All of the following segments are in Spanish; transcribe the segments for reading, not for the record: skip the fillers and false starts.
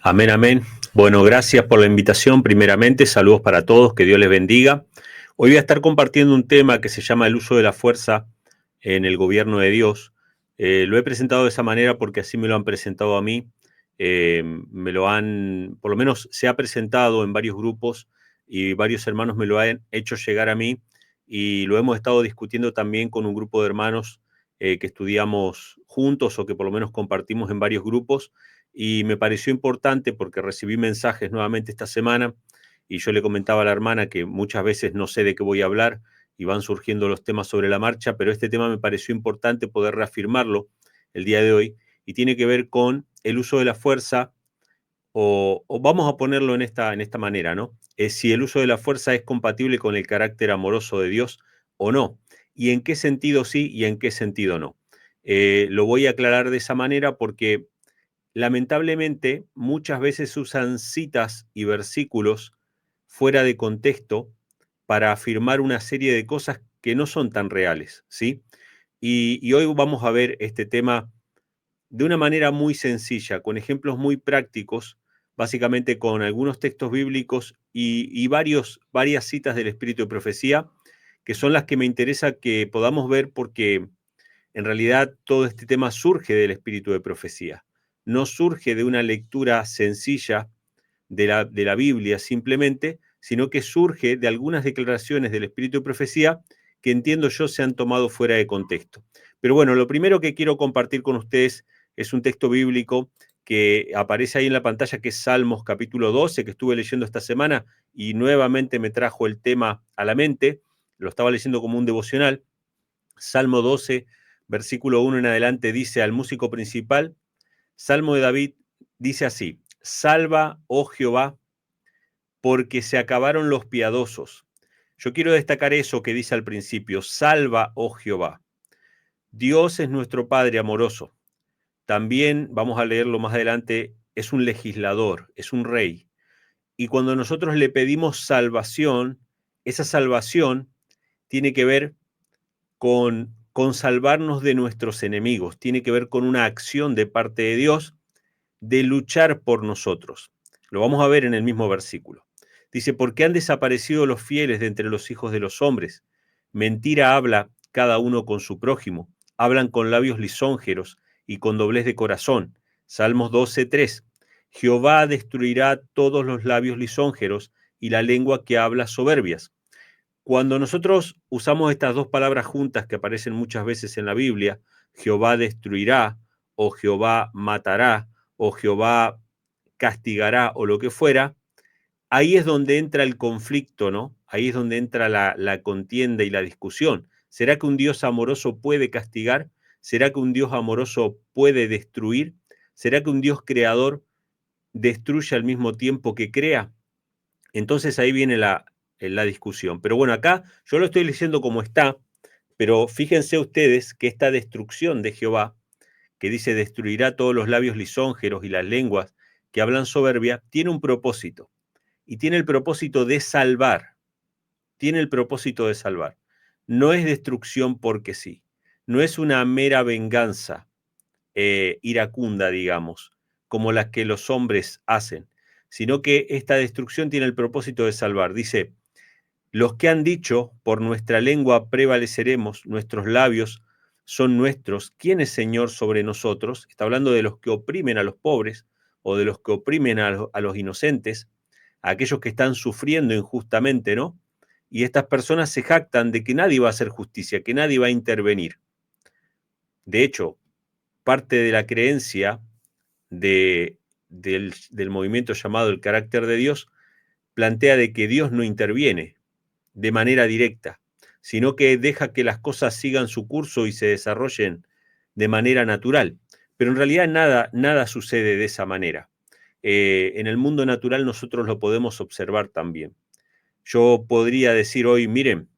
Amén, amén. Bueno, gracias por la invitación. Primeramente, saludos para todos, que Dios les bendiga. Hoy voy a estar compartiendo un tema que se llama el uso de la fuerza en el gobierno de Dios. Lo he presentado de esa manera porque así me lo han presentado a mí. Me lo han, por lo menos se ha presentado en varios grupos y varios hermanos me lo han hecho llegar a mí y lo hemos estado discutiendo también con un grupo de hermanos que estudiamos juntos o que por lo menos compartimos en varios grupos y me pareció importante porque recibí mensajes nuevamente esta semana y yo le comentaba a la hermana que muchas veces no sé de qué voy a hablar y van surgiendo los temas sobre la marcha, pero este tema me pareció importante poder reafirmarlo el día de hoy y tiene que ver con el uso de la fuerza o vamos a ponerlo en esta manera, ¿no? Es si el uso de la fuerza es compatible con el carácter amoroso de Dios o no, y en qué sentido sí y en qué sentido no. Lo voy a aclarar de esa manera porque lamentablemente, muchas veces usan citas y versículos fuera de contexto para afirmar una serie de cosas que no son tan reales, ¿sí? Y hoy vamos a ver este tema de una manera muy sencilla, con ejemplos muy prácticos, básicamente con algunos textos bíblicos y varias citas del Espíritu de Profecía, que son las que me interesa que podamos ver porque en realidad todo este tema surge del Espíritu de Profecía, no surge de una lectura sencilla de la Biblia simplemente, sino que surge de algunas declaraciones del Espíritu de Profecía que entiendo yo se han tomado fuera de contexto. Pero bueno, lo primero que quiero compartir con ustedes es un texto bíblico que aparece ahí en la pantalla, que es Salmos capítulo 12, que estuve leyendo esta semana y nuevamente me trajo el tema a la mente. Lo estaba leyendo como un devocional. Salmo 12, versículo 1 en adelante, dice al músico principal, Salmo de David, dice así: Salva, oh Jehová, porque se acabaron los piadosos. Yo quiero destacar eso que dice al principio: salva, oh Jehová. Dios es nuestro Padre amoroso. También, vamos a leerlo más adelante, es un legislador, es un rey. Y cuando nosotros le pedimos salvación, esa salvación tiene que ver con salvarnos de nuestros enemigos, tiene que ver con una acción de parte de Dios de luchar por nosotros. Lo vamos a ver en el mismo versículo. Dice, porque han desaparecido los fieles de entre los hijos de los hombres. Mentira habla cada uno con su prójimo. Hablan con labios lisonjeros y con doblez de corazón. Salmos 12:3. Jehová destruirá todos los labios lisonjeros y la lengua que habla soberbias. Cuando nosotros usamos estas dos palabras juntas que aparecen muchas veces en la Biblia, Jehová destruirá o Jehová matará o Jehová castigará o lo que fuera, ahí es donde entra el conflicto, ¿no? Ahí es donde entra la contienda y la discusión. ¿Será que un Dios amoroso puede castigar? ¿Será que un Dios amoroso puede destruir? ¿Será que un Dios creador destruye al mismo tiempo que crea? Entonces ahí viene la discusión. Pero bueno, acá yo lo estoy leyendo como está, pero fíjense ustedes que esta destrucción de Jehová, que dice destruirá todos los labios lisonjeros y las lenguas que hablan soberbia, tiene un propósito. Y tiene el propósito de salvar. Tiene el propósito de salvar. No es destrucción porque sí. No es una mera venganza iracunda, digamos, como las que los hombres hacen, sino que esta destrucción tiene el propósito de salvar. Dice, los que han dicho, por nuestra lengua prevaleceremos, nuestros labios son nuestros, ¿quién es Señor sobre nosotros? Está hablando de los que oprimen a los pobres o de los que oprimen a los inocentes, a aquellos que están sufriendo injustamente, ¿no? Y estas personas se jactan de que nadie va a hacer justicia, que nadie va a intervenir. De hecho, parte de la creencia del movimiento llamado el carácter de Dios plantea de que Dios no interviene de manera directa, sino que deja que las cosas sigan su curso y se desarrollen de manera natural. Pero en realidad nada sucede de esa manera. En el mundo natural nosotros lo podemos observar también. Yo podría decir hoy, miren,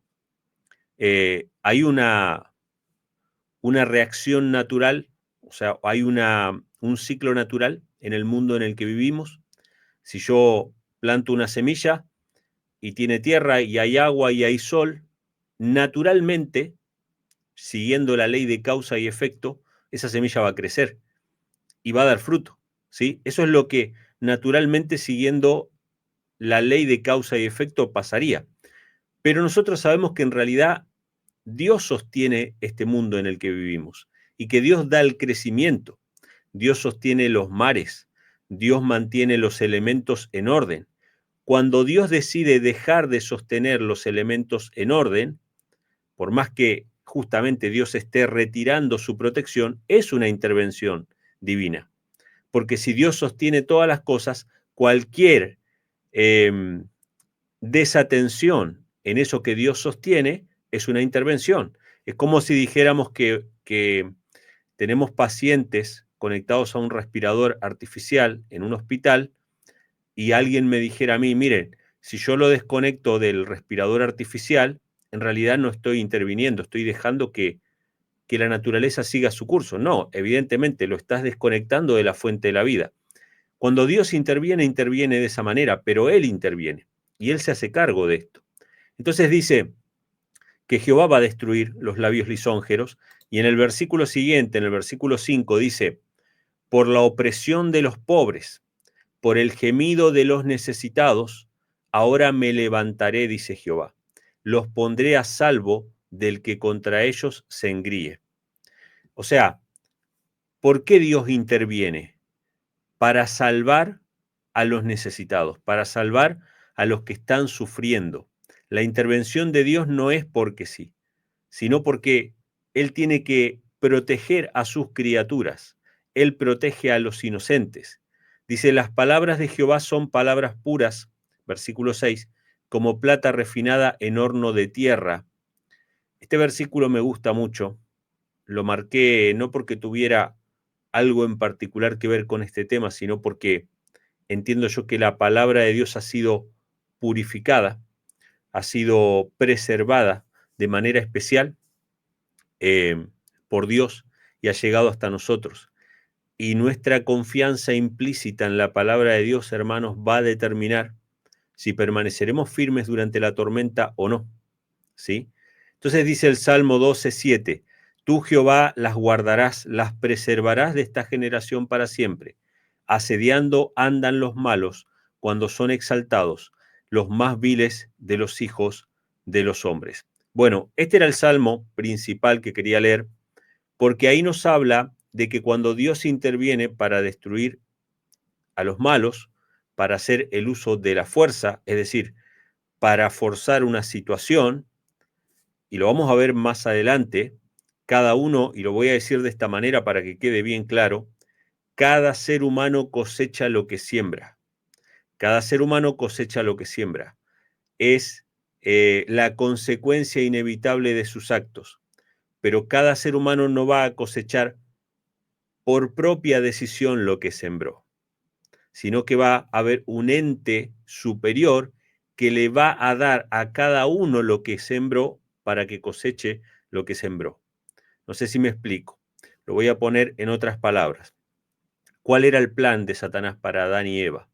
hay una reacción natural, o sea, hay un ciclo natural en el mundo en el que vivimos. Si yo planto una semilla y tiene tierra y hay agua y hay sol, naturalmente, siguiendo la ley de causa y efecto, esa semilla va a crecer y va a dar fruto, ¿sí? Eso es naturalmente siguiendo la ley de causa y efecto pasaría. Pero nosotros sabemos que en realidad Dios sostiene este mundo en el que vivimos y que Dios da el crecimiento. Dios sostiene los mares, Dios mantiene los elementos en orden. Cuando Dios decide dejar de sostener los elementos en orden, por más que justamente Dios esté retirando su protección, es una intervención divina. Porque si Dios sostiene todas las cosas, cualquier desatención en eso que Dios sostiene es una intervención. Es como si dijéramos que tenemos pacientes conectados a un respirador artificial en un hospital y alguien me dijera a mí, miren, si yo lo desconecto del respirador artificial, en realidad no estoy interviniendo, estoy dejando que la naturaleza siga su curso. No, evidentemente lo estás desconectando de la fuente de la vida. Cuando Dios interviene, interviene de esa manera, pero Él interviene y Él se hace cargo de esto. Entonces dice que Jehová va a destruir los labios lisonjeros y en el versículo siguiente, en el versículo 5, dice, por la opresión de los pobres, por el gemido de los necesitados, ahora me levantaré, dice Jehová. Los pondré a salvo del que contra ellos se engríe. O sea, ¿por qué Dios interviene? Para salvar a los necesitados, para salvar a los que están sufriendo. La intervención de Dios no es porque sí, sino porque Él tiene que proteger a sus criaturas. Él protege a los inocentes. Dice, las palabras de Jehová son palabras puras, versículo 6, como plata refinada en horno de tierra. Este versículo me gusta mucho. Lo marqué no porque tuviera algo en particular que ver con este tema, sino porque entiendo yo que la palabra de Dios ha sido purificada, ha sido preservada de manera especial por Dios y ha llegado hasta nosotros. Y nuestra confianza implícita en la palabra de Dios, hermanos, va a determinar si permaneceremos firmes durante la tormenta o no. ¿Sí? Entonces dice el Salmo 12:7, tú Jehová las guardarás, las preservarás de esta generación para siempre. Asediando andan los malos cuando son exaltados, los más viles de los hijos de los hombres. Bueno, este era el salmo principal que quería leer, porque ahí nos habla de que cuando Dios interviene para destruir a los malos, para hacer el uso de la fuerza, es decir, para forzar una situación, y lo vamos a ver más adelante, cada uno, y lo voy a decir de esta manera para que quede bien claro, cada ser humano cosecha lo que siembra. Cada ser humano cosecha lo que siembra. Es la consecuencia inevitable de sus actos. Pero cada ser humano no va a cosechar por propia decisión lo que sembró, sino que va a haber un ente superior que le va a dar a cada uno lo que sembró para que coseche lo que sembró. No sé si me explico. Lo voy a poner en otras palabras. ¿Cuál era el plan de Satanás para Adán y Eva?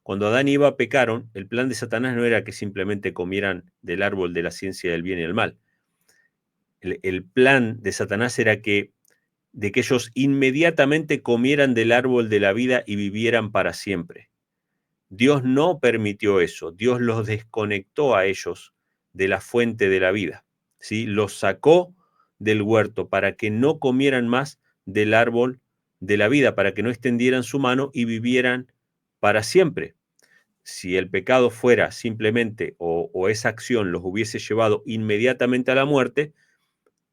Cuando Adán y Eva pecaron, el plan de Satanás no era que simplemente comieran del árbol de la ciencia del bien y el mal. El plan de Satanás era de que ellos inmediatamente comieran del árbol de la vida y vivieran para siempre. Dios no permitió eso, Dios los desconectó a ellos de la fuente de la vida, ¿sí? Los sacó del huerto para que no comieran más del árbol de la vida, para que no extendieran su mano y vivieran para siempre. Si el pecado fuera simplemente o esa acción los hubiese llevado inmediatamente a la muerte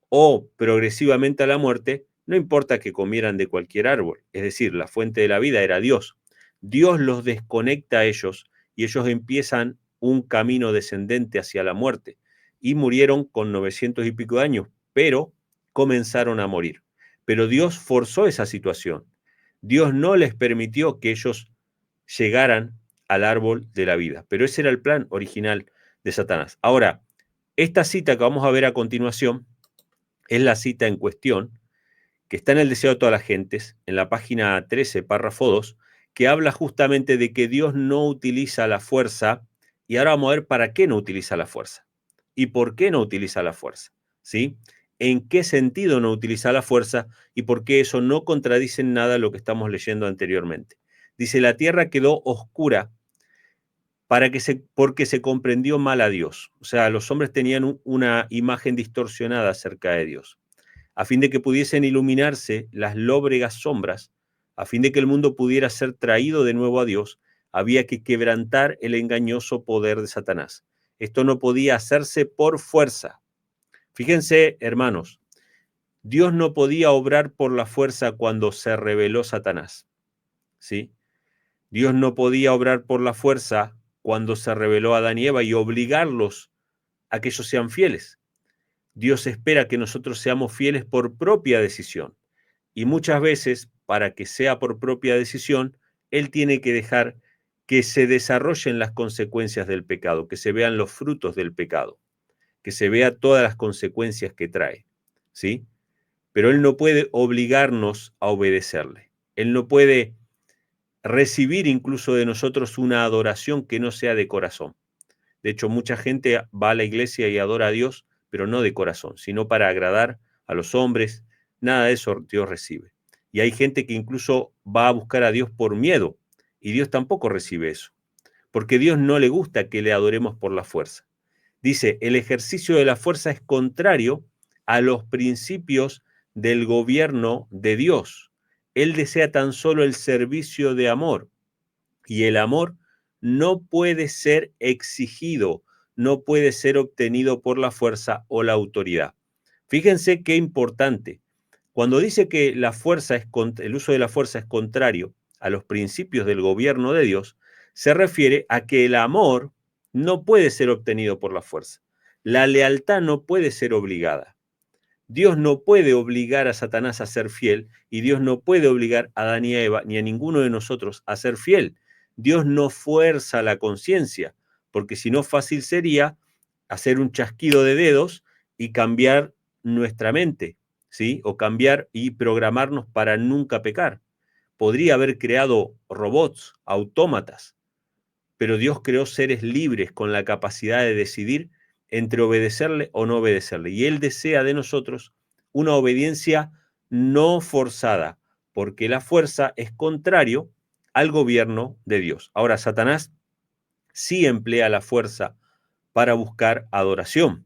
o progresivamente a la muerte, no importa que comieran de cualquier árbol, es decir, la fuente de la vida era Dios. Dios los desconecta a ellos y ellos empiezan un camino descendente hacia la muerte y murieron con 900 y pico de años, pero comenzaron a morir. Pero Dios forzó esa situación. Dios no les permitió que ellos llegaran al árbol de la vida, pero ese era el plan original de Satanás. Ahora, esta cita que vamos a ver a continuación es la cita en cuestión, que está en el Deseo de todas las gentes, en la página 13, párrafo 2, que habla justamente de que Dios no utiliza la fuerza, y ahora vamos a ver para qué no utiliza la fuerza, y por qué no utiliza la fuerza, ¿sí? En qué sentido no utiliza la fuerza, y por qué eso no contradice en nada lo que estamos leyendo anteriormente. Dice, la tierra quedó oscura porque se comprendió mal a Dios. O sea, los hombres tenían una imagen distorsionada acerca de Dios. A fin de que pudiesen iluminarse las lóbregas sombras, a fin de que el mundo pudiera ser traído de nuevo a Dios, había que quebrantar el engañoso poder de Satanás. Esto no podía hacerse por fuerza. Fíjense, hermanos, Dios no podía obrar por la fuerza cuando se rebeló Satanás, ¿sí? Dios no podía obrar por la fuerza cuando se rebeló a Adán y Eva y obligarlos a que ellos sean fieles. Dios espera que nosotros seamos fieles por propia decisión. Y muchas veces, para que sea por propia decisión, Él tiene que dejar que se desarrollen las consecuencias del pecado, que se vean los frutos del pecado, que se vea todas las consecuencias que trae, ¿sí? Pero Él no puede obligarnos a obedecerle. Él no puede recibir incluso de nosotros una adoración que no sea de corazón. De hecho, mucha gente va a la iglesia y adora a Dios, pero no de corazón, sino para agradar a los hombres. Nada de eso Dios recibe. Y hay gente que incluso va a buscar a Dios por miedo, y Dios tampoco recibe eso, porque Dios no le gusta que le adoremos por la fuerza. Dice, el ejercicio de la fuerza es contrario a los principios del gobierno de Dios. Él desea tan solo el servicio de amor, y el amor no puede ser exigido, no puede ser obtenido por la fuerza o la autoridad. Fíjense qué importante. Cuando dice que la fuerza el uso de la fuerza es contrario a los principios del gobierno de Dios, se refiere a que el amor no puede ser obtenido por la fuerza. La lealtad no puede ser obligada. Dios no puede obligar a Satanás a ser fiel y Dios no puede obligar a Adán y a Eva ni a ninguno de nosotros a ser fiel. Dios no fuerza la conciencia, porque si no fácil sería hacer un chasquido de dedos y cambiar nuestra mente, ¿sí? O cambiar y programarnos para nunca pecar. Podría haber creado robots, autómatas, pero Dios creó seres libres con la capacidad de decidir entre obedecerle o no obedecerle. Y Él desea de nosotros una obediencia no forzada, porque la fuerza es contrario al gobierno de Dios. Ahora, Satanás sí emplea la fuerza para buscar adoración.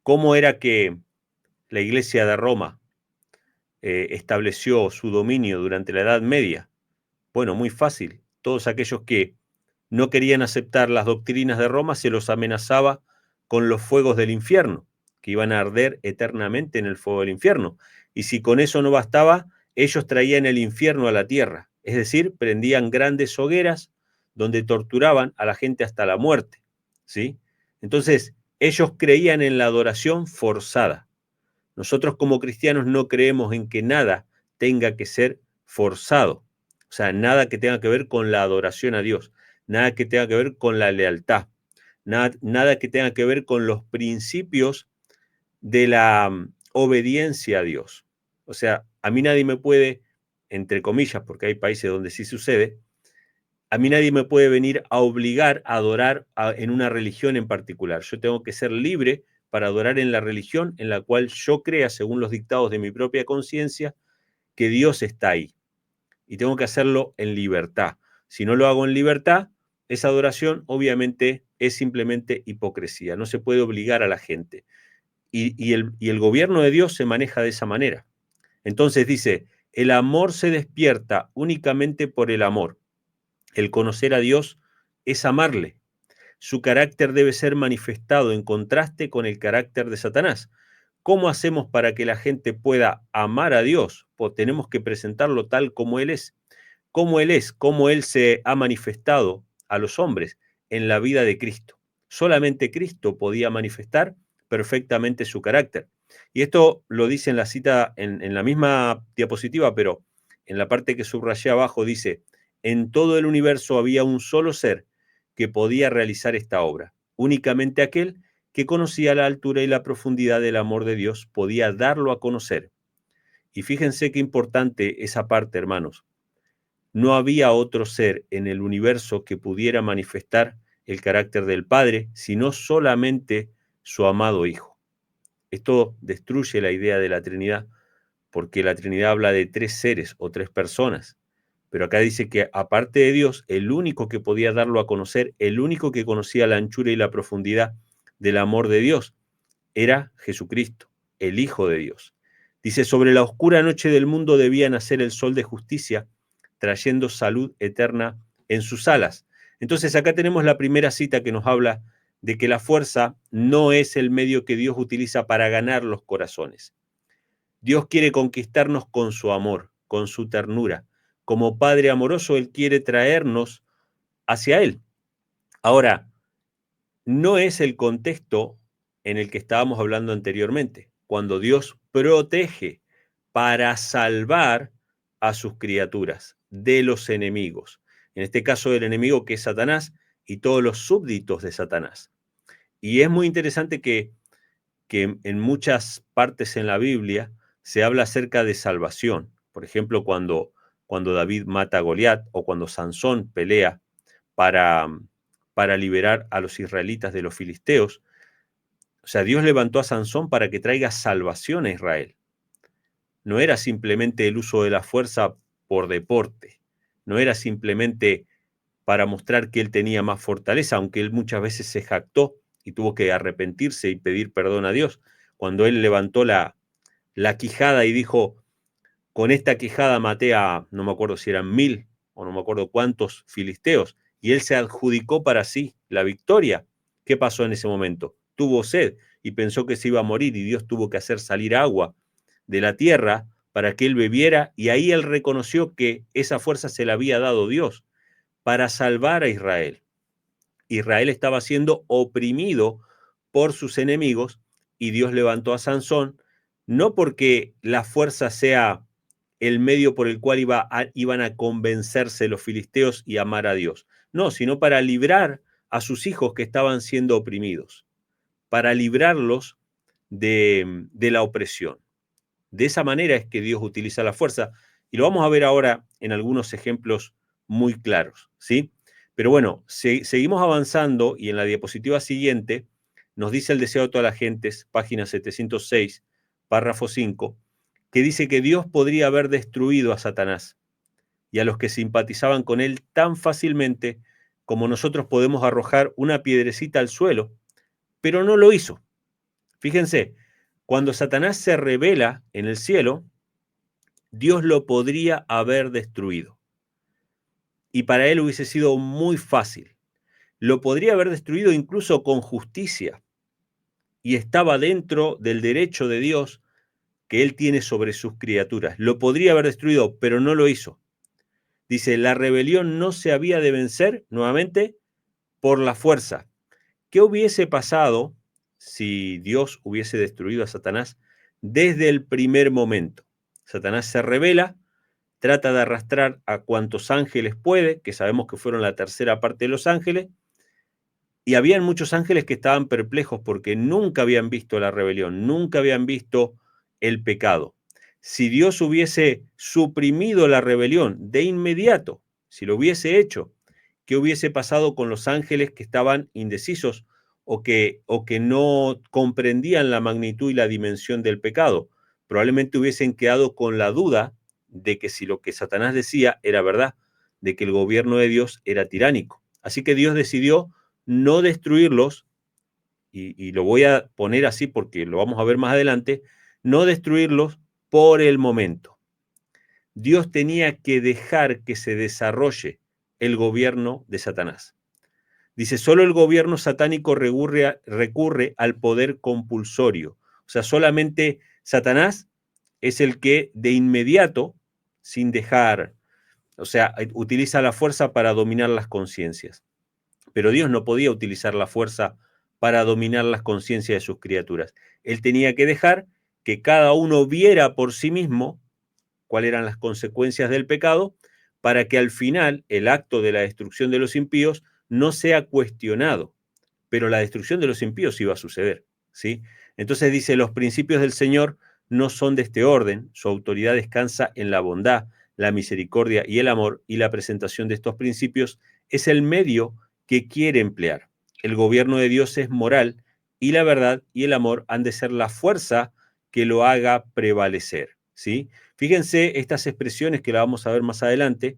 ¿Cómo era que la Iglesia de Roma estableció su dominio durante la Edad Media? Bueno, muy fácil. Todos aquellos que no querían aceptar las doctrinas de Roma se los amenazaba con los fuegos del infierno, que iban a arder eternamente en el fuego del infierno. Y si con eso no bastaba, ellos traían el infierno a la tierra, es decir, prendían grandes hogueras donde torturaban a la gente hasta la muerte, ¿sí? Entonces, ellos creían en la adoración forzada. Nosotros como cristianos no creemos en que nada tenga que ser forzado, o sea, nada que tenga que ver con la adoración a Dios, nada que tenga que ver con la lealtad, nada que tenga que ver con los principios de la obediencia a Dios. O sea, a mí nadie me puede, entre comillas, porque hay países donde sí sucede, a mí nadie me puede venir a obligar a adorar en una religión en particular. Yo tengo que ser libre para adorar en la religión en la cual yo crea, según los dictados de mi propia conciencia, que Dios está ahí. Y tengo que hacerlo en libertad. Si no lo hago en libertad, esa adoración obviamente es simplemente hipocresía. No se puede obligar a la gente. Y el gobierno de Dios se maneja de esa manera. Entonces dice, el amor se despierta únicamente por el amor. El conocer a Dios es amarle. Su carácter debe ser manifestado en contraste con el carácter de Satanás. ¿Cómo hacemos para que la gente pueda amar a Dios? Pues tenemos que presentarlo tal como Él es. Cómo Él es, cómo Él se ha manifestado a los hombres en la vida de Cristo. Solamente Cristo podía manifestar perfectamente su carácter. Y esto lo dice en la cita, en la misma diapositiva, pero en la parte que subrayé abajo dice, en todo el universo había un solo ser que podía realizar esta obra. Únicamente aquel que conocía la altura y la profundidad del amor de Dios podía darlo a conocer. Y fíjense qué importante esa parte, hermanos. No había otro ser en el universo que pudiera manifestar el carácter del Padre, sino solamente su amado Hijo. Esto destruye la idea de la Trinidad, porque la Trinidad habla de tres seres o tres personas, Pero acá dice que aparte de Dios, el único que podía darlo a conocer, el único que conocía la anchura y la profundidad del amor de Dios, era Jesucristo, el Hijo de Dios. Dice, sobre la oscura noche del mundo debía nacer el sol de justicia, trayendo salud eterna en sus alas. Entonces acá tenemos la primera cita que nos habla de que la fuerza no es el medio que Dios utiliza para ganar los corazones. Dios quiere conquistarnos con su amor, con su ternura. Como Padre amoroso, Él quiere traernos hacia Él. Ahora, no es el contexto en el que estábamos hablando anteriormente, cuando Dios protege para salvar a sus criaturas de los enemigos. En este caso, del enemigo que es Satanás y todos los súbditos de Satanás. Y es muy interesante que en muchas partes en la Biblia se habla acerca de salvación. Por ejemplo, cuando David mata a Goliat o cuando Sansón pelea para, para liberar a los israelitas de los filisteos. O sea, Dios levantó a Sansón para que traiga salvación a Israel. No era simplemente el uso de la fuerza por deporte. No era simplemente para mostrar que él tenía más fortaleza, aunque él muchas veces se jactó y tuvo que arrepentirse y pedir perdón a Dios. Cuando él levantó la quijada y dijo, con esta quijada maté a, no me acuerdo si eran 1000 o no me acuerdo cuántos filisteos, y él se adjudicó para sí la victoria. ¿Qué pasó en ese momento? Tuvo sed y pensó que se iba a morir y Dios tuvo que hacer salir agua de la tierra para que él bebiera, y ahí él reconoció que esa fuerza se la había dado Dios para salvar a Israel. Israel estaba siendo oprimido por sus enemigos y Dios levantó a Sansón, no porque la fuerza sea el medio por el cual iban a convencerse los filisteos y amar a Dios, no, sino para librar a sus hijos que estaban siendo oprimidos, para librarlos de la opresión. De esa manera es que Dios utiliza la fuerza, y lo vamos a ver ahora en algunos ejemplos muy claros, ¿sí? Pero bueno, seguimos avanzando, y en la diapositiva siguiente nos dice el deseo de todas las gentes, página 706, párrafo 5, que dice que Dios podría haber destruido a Satanás y a los que simpatizaban con él tan fácilmente como nosotros podemos arrojar una piedrecita al suelo, pero no lo hizo. Fíjense, cuando Satanás se revela en el cielo, Dios lo podría haber destruido. Y para él hubiese sido muy fácil. Lo podría haber destruido incluso con justicia. Y estaba dentro del derecho de Dios que él tiene sobre sus criaturas. Lo podría haber destruido, pero no lo hizo. Dice, la rebelión no se había de vencer, nuevamente, por la fuerza. ¿Qué hubiese pasado si Dios hubiese destruido a Satanás desde el primer momento? Satanás se revela, trata de arrastrar a cuantos ángeles puede, que sabemos que fueron la tercera parte de los ángeles, y habían muchos ángeles que estaban perplejos porque nunca habían visto la rebelión, nunca habían visto el pecado. Si Dios hubiese suprimido la rebelión de inmediato, si lo hubiese hecho, ¿qué hubiese pasado con los ángeles que estaban indecisos o que no comprendían la magnitud y la dimensión del pecado? Probablemente hubiesen quedado con la duda de que si lo que Satanás decía era verdad, de que el gobierno de Dios era tiránico. Así que Dios decidió no destruirlos, y lo voy a poner así porque lo vamos a ver más adelante, no destruirlos por el momento. Dios tenía que dejar que se desarrolle el gobierno de Satanás. Dice, solo el gobierno satánico recurre al poder compulsorio. O sea, solamente Satanás es el que de inmediato, sin dejar, o sea, utiliza la fuerza para dominar las conciencias. Pero Dios no podía utilizar la fuerza para dominar las conciencias de sus criaturas. Él tenía que dejar que cada uno viera por sí mismo cuáles eran las consecuencias del pecado, para que al final el acto de la destrucción de los impíos no sea cuestionado. Pero la destrucción de los impíos iba a suceder, ¿sí? Entonces dice, los principios del Señor no son de este orden, su autoridad descansa en la bondad, la misericordia y el amor, y la presentación de estos principios es el medio que quiere emplear. El gobierno de Dios es moral, y la verdad y el amor han de ser la fuerza que lo haga prevalecer, ¿sí? Fíjense estas expresiones que la vamos a ver más adelante,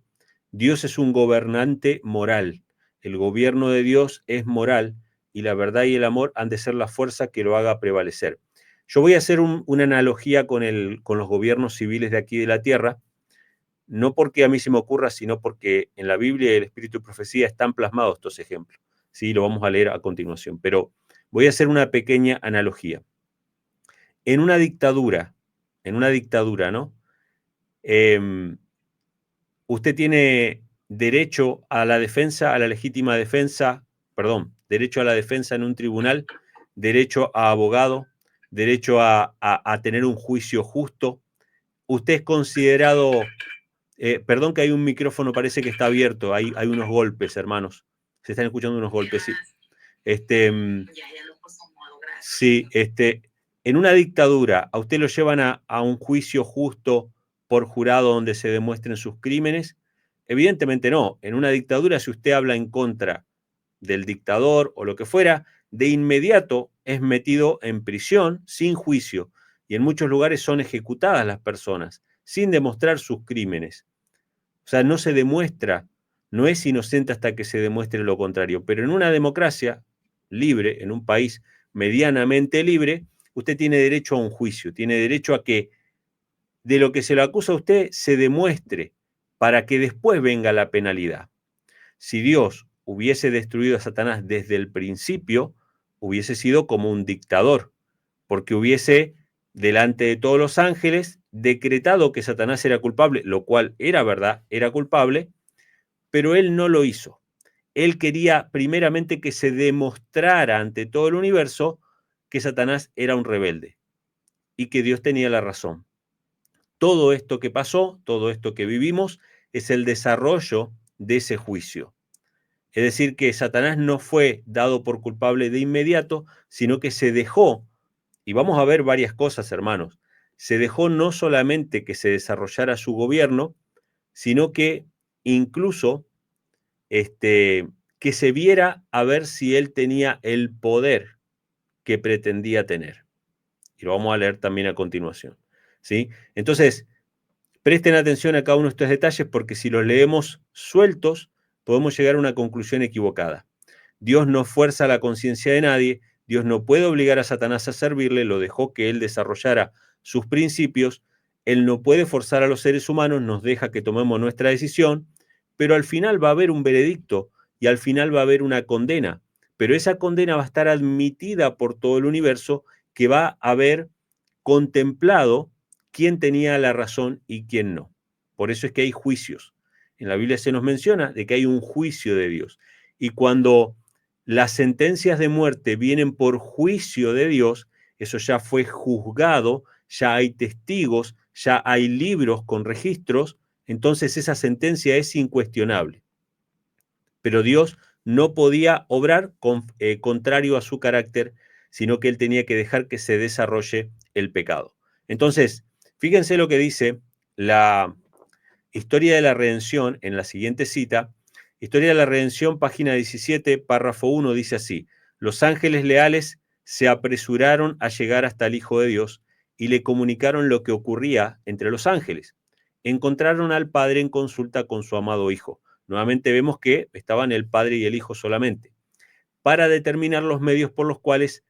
Dios es un gobernante moral. El gobierno de Dios es moral y la verdad y el amor han de ser la fuerza que lo haga prevalecer. Yo voy a hacer una analogía con los gobiernos civiles de aquí de la tierra, no porque a mí se me ocurra, sino porque en la Biblia y el Espíritu de Profecía están plasmados estos ejemplos. Sí, lo vamos a leer a continuación, pero voy a hacer una pequeña analogía. En una dictadura, ¿no? Usted tiene derecho a la defensa, a la legítima defensa, perdón, derecho a la defensa en un tribunal, derecho a abogado, derecho a tener un juicio justo. Usted es considerado, perdón que hay un micrófono, parece que está abierto, hay unos golpes, hermanos. Se están escuchando unos golpes, sí. Sí, en una dictadura, a usted lo llevan a un juicio justo por jurado donde se demuestren sus crímenes. Evidentemente no. En una dictadura, si usted habla en contra del dictador o lo que fuera, de inmediato es metido en prisión sin juicio. Y en muchos lugares son ejecutadas las personas sin demostrar sus crímenes. O sea, no se demuestra, no es inocente hasta que se demuestre lo contrario. Pero en una democracia libre, en un país medianamente libre, usted tiene derecho a un juicio, tiene derecho a que de lo que se lo acusa a usted se demuestre para que después venga la penalidad. Si Dios hubiese destruido a Satanás desde el principio, hubiese sido como un dictador, porque hubiese, delante de todos los ángeles, decretado que Satanás era culpable, lo cual era verdad, era culpable, pero él no lo hizo. Él quería primeramente que se demostrara ante todo el universo que Satanás era un rebelde y que Dios tenía la razón. Todo esto que pasó, todo esto que vivimos, es el desarrollo de ese juicio. Es decir, que Satanás no fue dado por culpable de inmediato, sino que se dejó, y vamos a ver varias cosas, hermanos, se dejó no solamente que se desarrollara su gobierno, sino que incluso que se viera a ver si él tenía el poder que pretendía tener. Y lo vamos a leer también a continuación, ¿sí? Entonces, presten atención a cada uno de estos detalles porque si los leemos sueltos, podemos llegar a una conclusión equivocada. Dios no fuerza la conciencia de nadie, Dios no puede obligar a Satanás a servirle, lo dejó que él desarrollara sus principios, él no puede forzar a los seres humanos, nos deja que tomemos nuestra decisión, pero al final va a haber un veredicto y al final va a haber una condena, pero esa condena va a estar admitida por todo el universo que va a haber contemplado quién tenía la razón y quién no. Por eso es que hay juicios. En la Biblia se nos menciona de que hay un juicio de Dios. Y cuando las sentencias de muerte vienen por juicio de Dios, eso ya fue juzgado, ya hay testigos, ya hay libros con registros, entonces esa sentencia es incuestionable. Pero Dios no podía obrar contrario a su carácter, sino que él tenía que dejar que se desarrolle el pecado. Entonces, fíjense lo que dice la historia de la redención en la siguiente cita. Historia de la redención, página 17, párrafo 1, dice así: los ángeles leales se apresuraron a llegar hasta el Hijo de Dios y le comunicaron lo que ocurría entre los ángeles. Encontraron al Padre en consulta con su amado Hijo. Nuevamente vemos que estaban el Padre y el Hijo solamente, para determinar los medios por los cuales,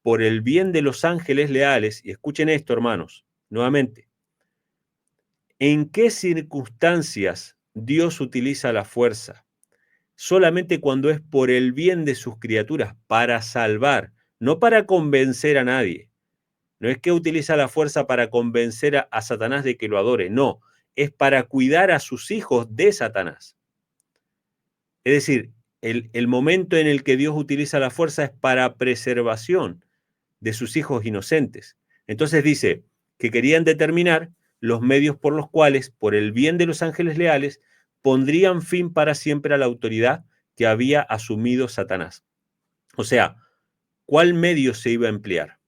por el bien de los ángeles leales, y escuchen esto, hermanos, nuevamente, ¿en qué circunstancias Dios utiliza la fuerza? Solamente cuando es por el bien de sus criaturas, para salvar, no para convencer a nadie. No es que utiliza la fuerza para convencer a Satanás de que lo adore, no, es para cuidar a sus hijos de Satanás. Es decir, el momento en el que Dios utiliza la fuerza es para preservación de sus hijos inocentes. Entonces dice que querían determinar los medios por los cuales, por el bien de los ángeles leales, pondrían fin para siempre a la autoridad que había asumido Satanás. O sea, ¿cuál medio se iba a emplear?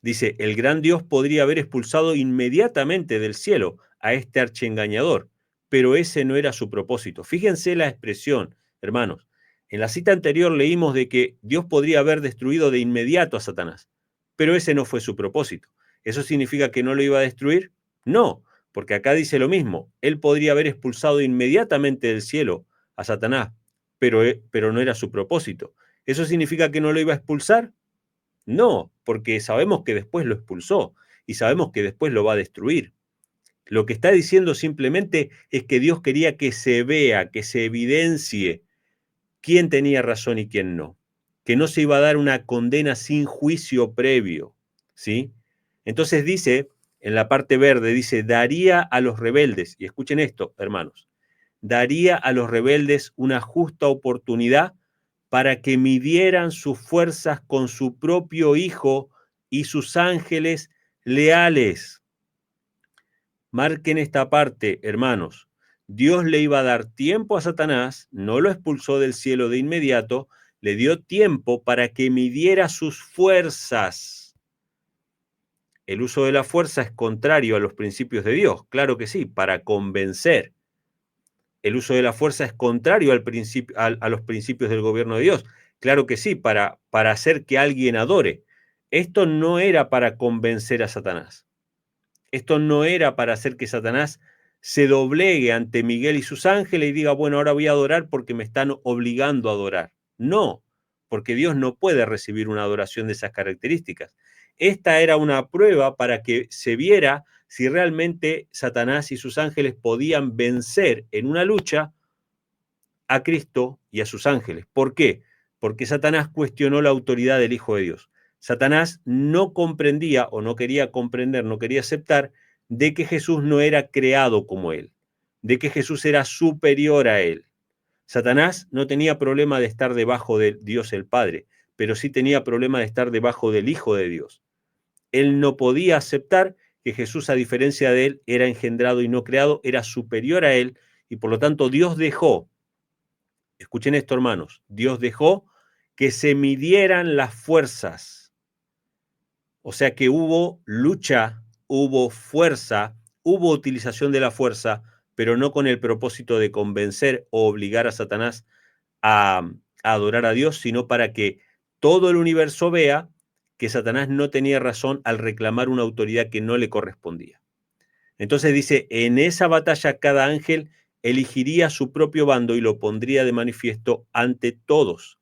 Dice, el gran Dios podría haber expulsado inmediatamente del cielo a este archiengañador, pero ese no era su propósito. Fíjense la expresión, hermanos. En la cita anterior leímos de que Dios podría haber destruido de inmediato a Satanás, pero ese no fue su propósito. ¿Eso significa que no lo iba a destruir? No, porque acá dice lo mismo, él podría haber expulsado inmediatamente del cielo a Satanás, pero no era su propósito. ¿Eso significa que no lo iba a expulsar? No, porque sabemos que después lo expulsó y sabemos que después lo va a destruir. Lo que está diciendo simplemente es que Dios quería que se vea, que se evidencie quién tenía razón y quién no, que no se iba a dar una condena sin juicio previo, ¿sí? Entonces dice, en la parte verde, dice, daría a los rebeldes, y escuchen esto, hermanos, daría a los rebeldes una justa oportunidad para que midieran sus fuerzas con su propio Hijo y sus ángeles leales. Marquen esta parte, hermanos. Dios le iba a dar tiempo a Satanás, no lo expulsó del cielo de inmediato, le dio tiempo para que midiera sus fuerzas. El uso de la fuerza es contrario a los principios de Dios, claro que sí, para convencer. El uso de la fuerza es contrario a los principios del gobierno de Dios, claro que sí, para hacer que alguien adore. Esto no era para convencer a Satanás. Esto no era para hacer que Satanás se doblegue ante Miguel y sus ángeles y diga, bueno, ahora voy a adorar porque me están obligando a adorar. No, porque Dios no puede recibir una adoración de esas características. Esta era una prueba para que se viera si realmente Satanás y sus ángeles podían vencer en una lucha a Cristo y a sus ángeles. ¿Por qué? Porque Satanás cuestionó la autoridad del Hijo de Dios. Satanás no comprendía o no quería comprender, no quería aceptar de que Jesús no era creado como él, de que Jesús era superior a él. Satanás no tenía problema de estar debajo de Dios el Padre, pero sí tenía problema de estar debajo del Hijo de Dios. Él no podía aceptar que Jesús, a diferencia de él, era engendrado y no creado, era superior a él, y por lo tanto Dios dejó, escuchen esto, hermanos, Dios dejó que se midieran las fuerzas. O sea que hubo lucha, hubo fuerza, hubo utilización de la fuerza, pero no con el propósito de convencer o obligar a Satanás a adorar a Dios, sino para que todo el universo vea que Satanás no tenía razón al reclamar una autoridad que no le correspondía. Entonces dice, en esa batalla cada ángel elegiría su propio bando y lo pondría de manifiesto ante todos.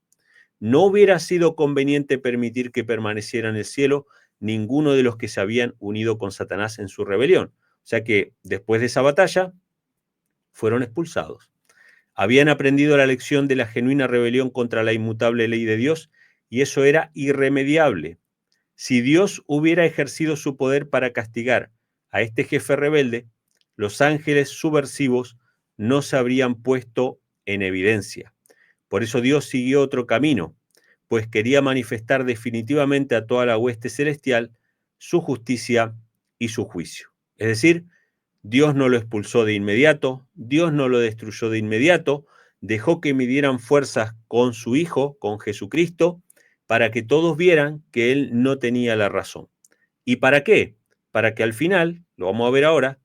No hubiera sido conveniente permitir que permaneciera en el cielo ninguno de los que se habían unido con Satanás en su rebelión. O sea que después de esa batalla fueron expulsados. Habían aprendido la lección de la genuina rebelión contra la inmutable ley de Dios y eso era irremediable. Si Dios hubiera ejercido su poder para castigar a este jefe rebelde, los ángeles subversivos no se habrían puesto en evidencia. Por eso Dios siguió otro camino, pues quería manifestar definitivamente a toda la hueste celestial su justicia y su juicio. Es decir, Dios no lo expulsó de inmediato, Dios no lo destruyó de inmediato, dejó que midieran fuerzas con su Hijo, con Jesucristo, para que todos vieran que Él no tenía la razón. ¿Y para qué? Para que al final, lo vamos a ver ahora,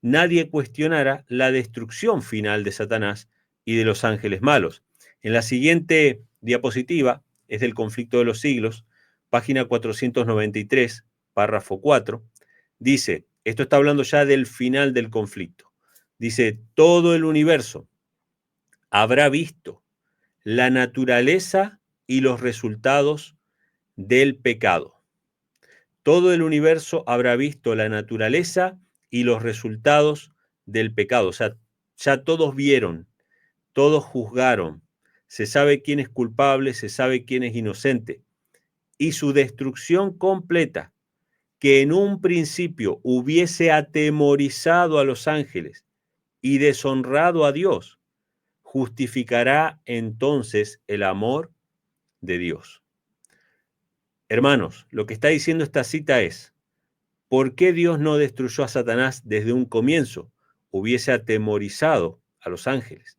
nadie cuestionara la destrucción final de Satanás y de los ángeles malos. En la siguiente diapositiva, es del conflicto de los siglos, página 493, párrafo 4, dice, esto está hablando ya del final del conflicto, dice, todo el universo habrá visto la naturaleza y los resultados del pecado. Todo el universo habrá visto la naturaleza y los resultados del pecado. O sea, ya todos vieron, todos juzgaron, se sabe quién es culpable, se sabe quién es inocente. Y su destrucción completa, que en un principio hubiese atemorizado a los ángeles y deshonrado a Dios, justificará entonces el amor de Dios. Hermanos, lo que está diciendo esta cita es, ¿por qué Dios no destruyó a Satanás desde un comienzo? Hubiese atemorizado a los ángeles,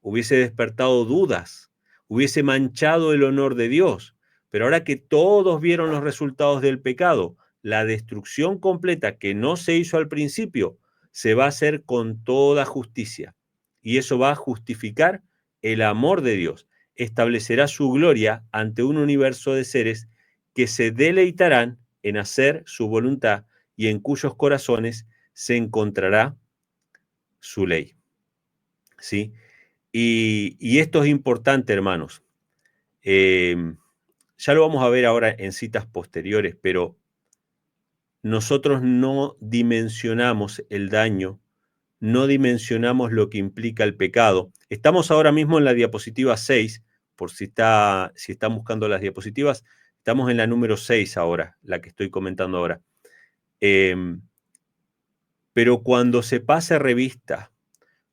hubiese despertado dudas, hubiese manchado el honor de Dios. Pero ahora que todos vieron los resultados del pecado, la destrucción completa que no se hizo al principio, se va a hacer con toda justicia. Y eso va a justificar el amor de Dios. Establecerá su gloria ante un universo de seres que se deleitarán en hacer su voluntad y en cuyos corazones se encontrará su ley. ¿Sí? Y esto es importante, hermanos. Ya lo vamos a ver ahora en citas posteriores, pero nosotros no dimensionamos el daño, no dimensionamos lo que implica el pecado. Estamos ahora mismo en la diapositiva 6, por si están buscando las diapositivas, estamos en la número 6 ahora, la que estoy comentando ahora. Pero cuando se pase revista,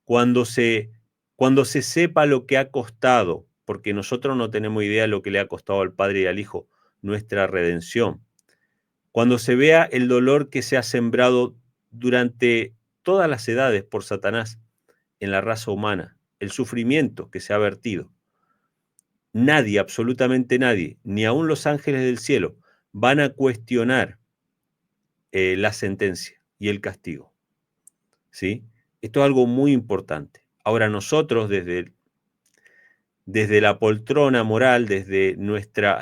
cuando se sepa lo que ha costado, porque nosotros no tenemos idea de lo que le ha costado al Padre y al Hijo nuestra redención, cuando se vea el dolor que se ha sembrado durante todas las edades por Satanás en la raza humana, el sufrimiento que se ha vertido, nadie, absolutamente nadie, ni aun los ángeles del cielo, van a cuestionar la sentencia y el castigo. ¿Sí? Esto es algo muy importante. Ahora nosotros desde la poltrona moral, desde nuestro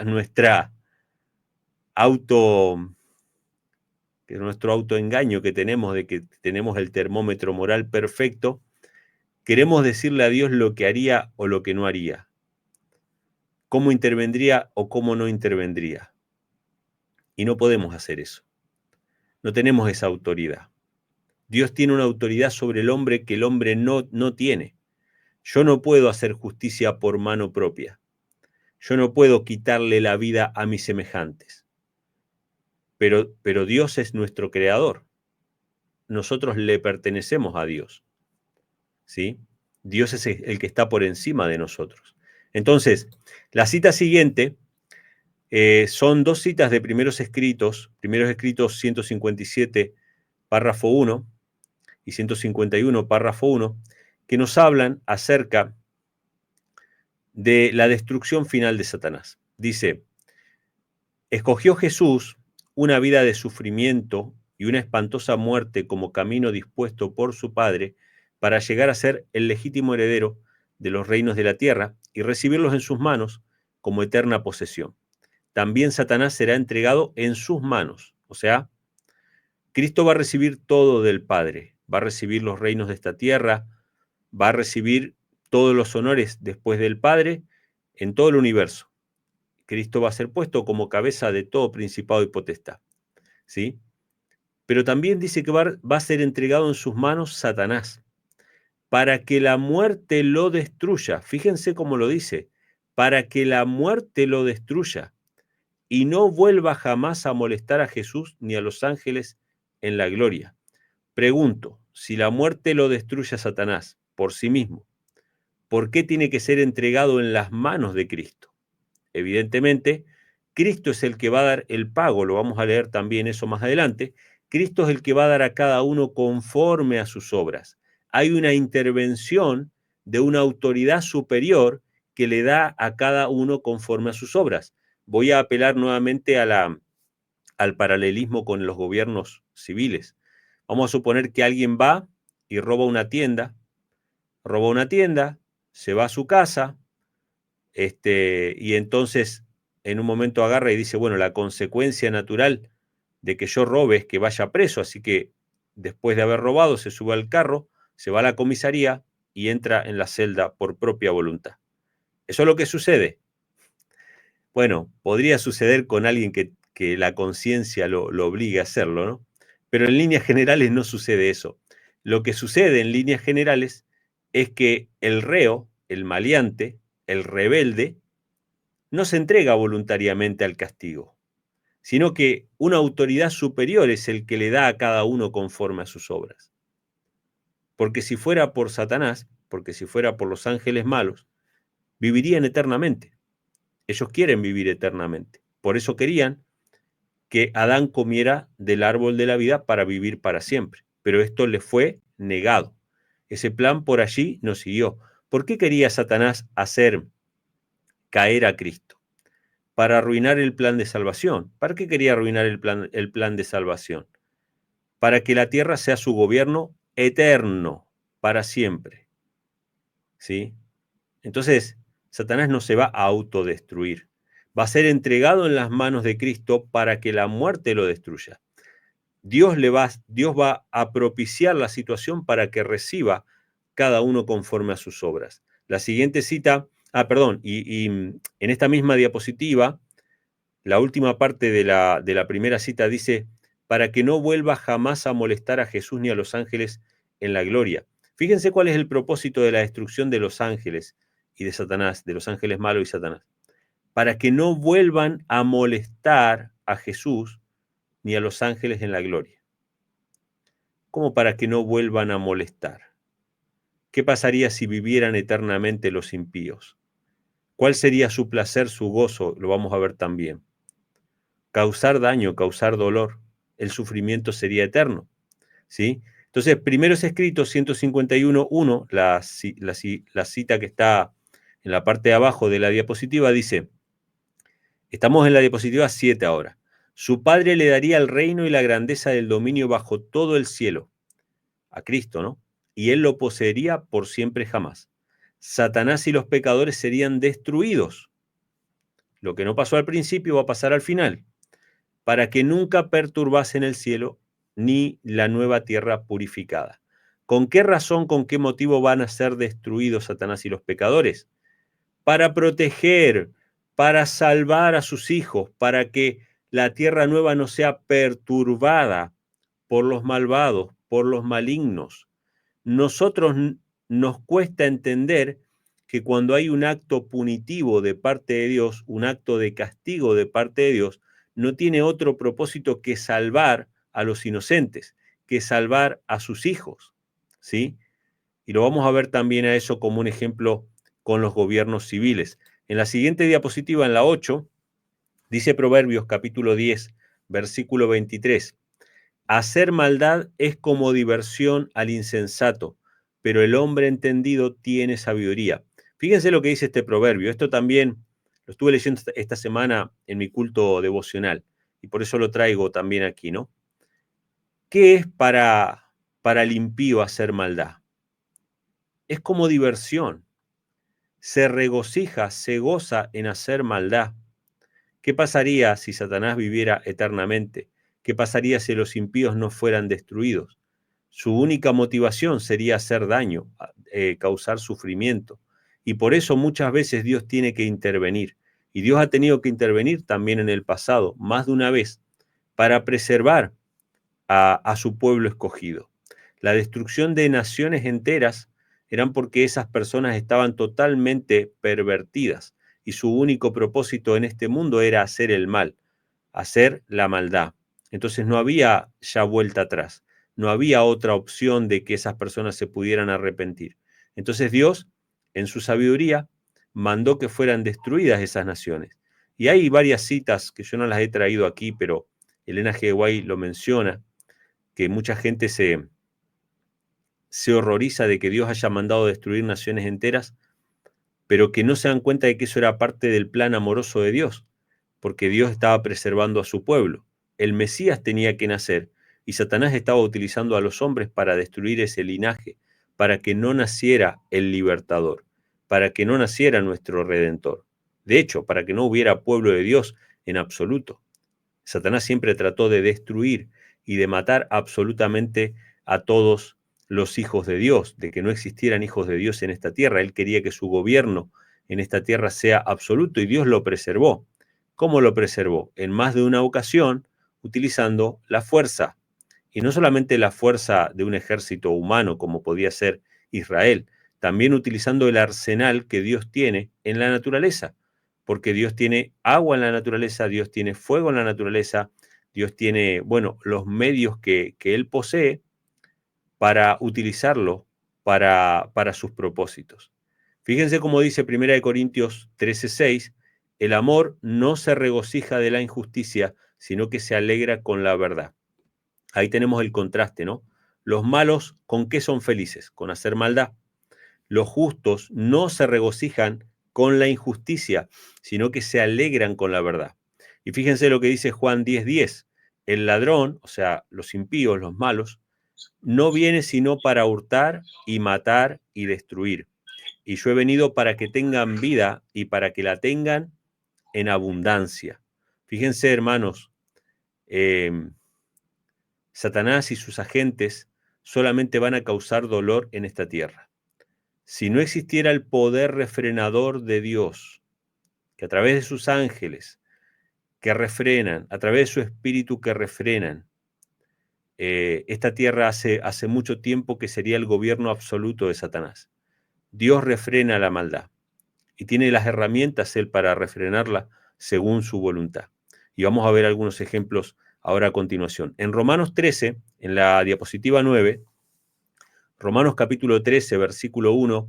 autoengaño que tenemos de que tenemos el termómetro moral perfecto, queremos decirle a Dios lo que haría o lo que no haría, cómo intervendría o cómo no intervendría. Y no podemos hacer eso. No tenemos esa autoridad. Dios tiene una autoridad sobre el hombre que el hombre no tiene. Yo no puedo hacer justicia por mano propia. Yo no puedo quitarle la vida a mis semejantes. Pero Dios es nuestro creador. Nosotros le pertenecemos a Dios. ¿Sí? Dios es el que está por encima de nosotros. Entonces, la cita siguiente son dos citas de primeros escritos 157, párrafo 1, y 151, párrafo 1, que nos hablan acerca de la destrucción final de Satanás. Dice, escogió Jesús una vida de sufrimiento y una espantosa muerte como camino dispuesto por su Padre para llegar a ser el legítimo heredero de los reinos de la tierra y recibirlos en sus manos como eterna posesión. También Satanás será entregado en sus manos, o sea, Cristo va a recibir todo del Padre, va a recibir los reinos de esta tierra, va a recibir todos los honores después del Padre en todo el universo. Cristo va a ser puesto como cabeza de todo principado y potestad, ¿sí? Pero también dice que va a ser entregado en sus manos Satanás, para que la muerte lo destruya. Fíjense cómo lo dice, para que la muerte lo destruya y no vuelva jamás a molestar a Jesús ni a los ángeles en la gloria. Pregunto, si la muerte lo destruye a Satanás por sí mismo, ¿por qué tiene que ser entregado en las manos de Cristo? Evidentemente, Cristo es el que va a dar el pago, lo vamos a leer también eso más adelante. Cristo es el que va a dar a cada uno conforme a sus obras. Hay una intervención de una autoridad superior que le da a cada uno conforme a sus obras. Voy a apelar nuevamente al paralelismo con los gobiernos civiles. Vamos a suponer que alguien va y roba una tienda, se va a su casa, y entonces en un momento agarra y dice, bueno, la consecuencia natural de que yo robe es que vaya preso, así que después de haber robado se sube al carro, se va a la comisaría y entra en la celda por propia voluntad. Eso es lo que sucede. Bueno, podría suceder con alguien que la conciencia lo obligue a hacerlo, ¿no? Pero en líneas generales no sucede eso. Lo que sucede en líneas generales es que el reo, el maleante, el rebelde, no se entrega voluntariamente al castigo, sino que una autoridad superior es el que le da a cada uno conforme a sus obras. Porque si fuera por Satanás, porque si fuera por los ángeles malos, vivirían eternamente. Ellos quieren vivir eternamente. Por eso querían que Adán comiera del árbol de la vida para vivir para siempre. Pero esto le fue negado. Ese plan por allí no siguió. ¿Por qué quería Satanás hacer caer a Cristo? Para arruinar el plan de salvación. ¿Para qué quería arruinar el plan de salvación? Para que la tierra sea su gobierno eterno, para siempre. ¿Sí? Entonces, Satanás no se va a autodestruir. Va a ser entregado en las manos de Cristo para que la muerte lo destruya. Dios va a propiciar la situación para que reciba cada uno conforme a sus obras. La siguiente cita, y en esta misma diapositiva, la última parte de la primera cita dice, para que no vuelva jamás a molestar a Jesús ni a los ángeles en la gloria. Fíjense cuál es el propósito de la destrucción de los ángeles y de Satanás, de los ángeles malos y Satanás. Para que no vuelvan a molestar a Jesús ni a los ángeles en la gloria. ¿Cómo para que no vuelvan a molestar? ¿Qué pasaría si vivieran eternamente los impíos? ¿Cuál sería su placer, su gozo? Lo vamos a ver también. Causar daño, causar dolor. El sufrimiento sería eterno, ¿sí? Entonces, Primeros Escritos 151.1, la cita que está en la parte de abajo de la diapositiva, dice, estamos en la diapositiva 7 ahora, su Padre le daría el reino y la grandeza del dominio bajo todo el cielo, a Cristo, ¿no? Y él lo poseería por siempre jamás. Satanás y los pecadores serían destruidos. Lo que no pasó al principio va a pasar al final, para que nunca perturbasen el cielo ni la nueva tierra purificada. ¿Con qué razón, con qué motivo van a ser destruidos Satanás y los pecadores? Para proteger, para salvar a sus hijos, para que la tierra nueva no sea perturbada por los malvados, por los malignos. Nosotros nos cuesta entender que cuando hay un acto punitivo de parte de Dios, un acto de castigo de parte de Dios, no tiene otro propósito que salvar a los inocentes, que salvar a sus hijos, ¿sí? Y lo vamos a ver también a eso como un ejemplo con los gobiernos civiles. En la siguiente diapositiva, en la 8, dice Proverbios capítulo 10, versículo 23. Hacer maldad es como diversión al insensato, pero el hombre entendido tiene sabiduría. Fíjense lo que dice este proverbio. Esto también lo estuve leyendo esta semana en mi culto devocional y por eso lo traigo también aquí, ¿no? ¿Qué es para el impío hacer maldad? Es como diversión. Se regocija, se goza en hacer maldad. ¿Qué pasaría si Satanás viviera eternamente? ¿Qué pasaría si los impíos no fueran destruidos? Su única motivación sería hacer daño, causar sufrimiento. Y por eso muchas veces Dios tiene que intervenir. Y Dios ha tenido que intervenir también en el pasado, más de una vez, para preservar a su pueblo escogido. La destrucción de naciones enteras eran porque esas personas estaban totalmente pervertidas y su único propósito en este mundo era hacer el mal, hacer la maldad. Entonces no había ya vuelta atrás, no había otra opción de que esas personas se pudieran arrepentir. Entonces Dios, en su sabiduría, mandó que fueran destruidas esas naciones. Y hay varias citas que yo no las he traído aquí, pero Elena G. White lo menciona, que mucha gente se horroriza de que Dios haya mandado destruir naciones enteras, pero que no se dan cuenta de que eso era parte del plan amoroso de Dios, porque Dios estaba preservando a su pueblo. El Mesías tenía que nacer y Satanás estaba utilizando a los hombres para destruir ese linaje, para que no naciera el libertador, para que no naciera nuestro redentor. De hecho, para que no hubiera pueblo de Dios en absoluto. Satanás siempre trató de destruir y de matar absolutamente a todos los hijos de Dios, de que no existieran hijos de Dios en esta tierra. Él quería que su gobierno en esta tierra sea absoluto y Dios lo preservó. ¿Cómo lo preservó? En más de una ocasión, utilizando la fuerza. Y no solamente la fuerza de un ejército humano como podía ser Israel, también utilizando el arsenal que Dios tiene en la naturaleza, porque Dios tiene agua en la naturaleza, Dios tiene fuego en la naturaleza, Dios tiene, bueno, los medios que Él posee para utilizarlo para sus propósitos. Fíjense cómo dice 1 Corintios 13:6, el amor no se regocija de la injusticia, sino que se alegra con la verdad. Ahí tenemos el contraste, ¿no? Los malos, ¿con qué son felices? Con hacer maldad. Los justos no se regocijan con la injusticia, sino que se alegran con la verdad. Y fíjense lo que dice Juan 10:10. El ladrón, o sea, los impíos, los malos, no viene sino para hurtar y matar y destruir. Y yo he venido para que tengan vida y para que la tengan en abundancia. Fíjense, hermanos, Satanás y sus agentes solamente van a causar dolor en esta tierra. Si no existiera el poder refrenador de Dios, que a través de sus ángeles que refrenan, a través de su espíritu que refrenan, esta tierra hace mucho tiempo que sería el gobierno absoluto de Satanás. Dios refrena la maldad y tiene las herramientas él para refrenarla según su voluntad. Y vamos a ver algunos ejemplos ahora a continuación. En Romanos 13, en la diapositiva 9, Romanos capítulo 13, versículo 1,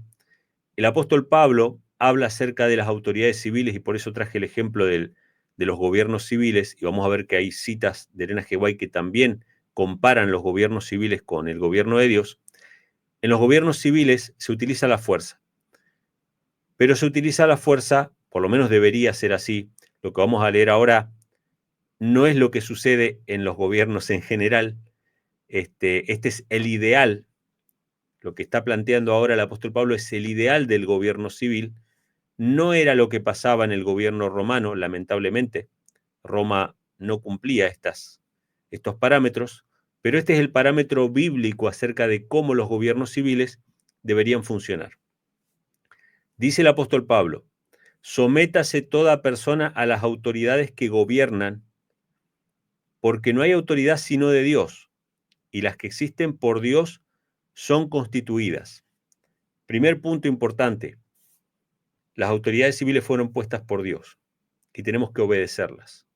el apóstol Pablo habla acerca de las autoridades civiles y por eso traje el ejemplo de los gobiernos civiles, y vamos a ver que hay citas de Elena G. White que también comparan los gobiernos civiles con el gobierno de Dios. En los gobiernos civiles se utiliza la fuerza, pero se utiliza la fuerza, por lo menos debería ser así. Lo que vamos a leer ahora no es lo que sucede en los gobiernos en general. Este es el ideal. Lo que está planteando ahora el apóstol Pablo es el ideal del gobierno civil. No era lo que pasaba en el gobierno romano, lamentablemente. Roma no cumplía estos parámetros, pero este es el parámetro bíblico acerca de cómo los gobiernos civiles deberían funcionar. Dice el apóstol Pablo: sométase toda persona a las autoridades que gobiernan, porque no hay autoridad sino de Dios, y las que existen por Dios son constituidas. Primer punto importante: las autoridades civiles fueron puestas por Dios y tenemos que obedecerlas.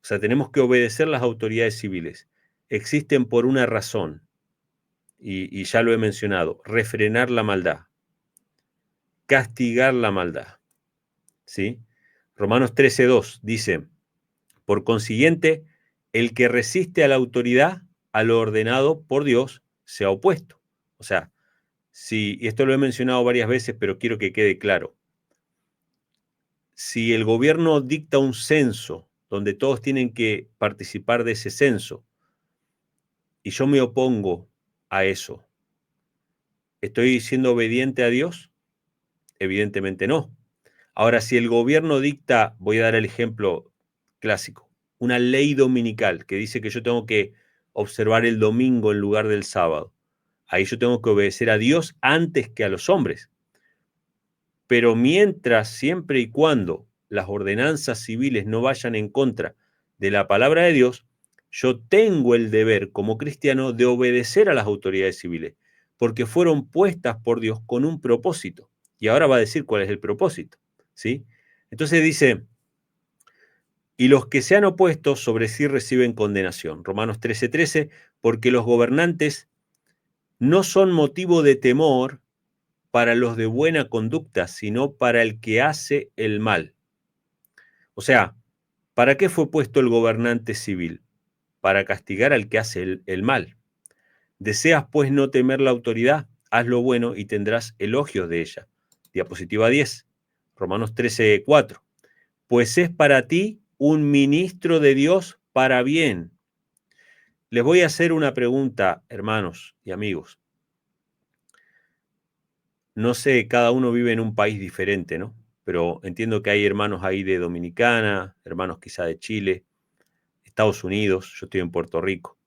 O sea, tenemos que obedecer las autoridades civiles. Existen por una razón, y ya lo he mencionado: refrenar la maldad, castigar la maldad. ¿Sí? Romanos 13:2 dice: por consiguiente, el que resiste a la autoridad, a lo ordenado por Dios, se ha opuesto. O sea, y esto lo he mencionado varias veces, pero quiero que quede claro. Si el gobierno dicta un censo donde todos tienen que participar de ese censo y yo me opongo a eso, ¿estoy siendo obediente a Dios? Evidentemente no. Ahora, si el gobierno dicta, voy a dar el ejemplo clásico, una ley dominical que dice que yo tengo que observar el domingo en lugar del sábado, ahí yo tengo que obedecer a Dios antes que a los hombres. Pero mientras, siempre y cuando las ordenanzas civiles no vayan en contra de la palabra de Dios, yo tengo el deber como cristiano de obedecer a las autoridades civiles, porque fueron puestas por Dios con un propósito. Y ahora va a decir cuál es el propósito, ¿sí? Entonces dice: y los que se han opuesto sobre sí reciben condenación. Romanos 13:13, porque los gobernantes no son motivo de temor para los de buena conducta, sino para el que hace el mal. O sea, ¿para qué fue puesto el gobernante civil? Para castigar al que hace el mal. ¿Deseas pues no temer la autoridad? Haz lo bueno y tendrás elogios de ella. Diapositiva 10, Romanos 13:4. Pues es para ti un ministro de Dios para bien. Les voy a hacer una pregunta, hermanos y amigos. No sé, cada uno vive en un país diferente, ¿no? Pero entiendo que hay hermanos ahí de Dominicana, hermanos quizá de Chile, Estados Unidos, yo estoy en Puerto Rico.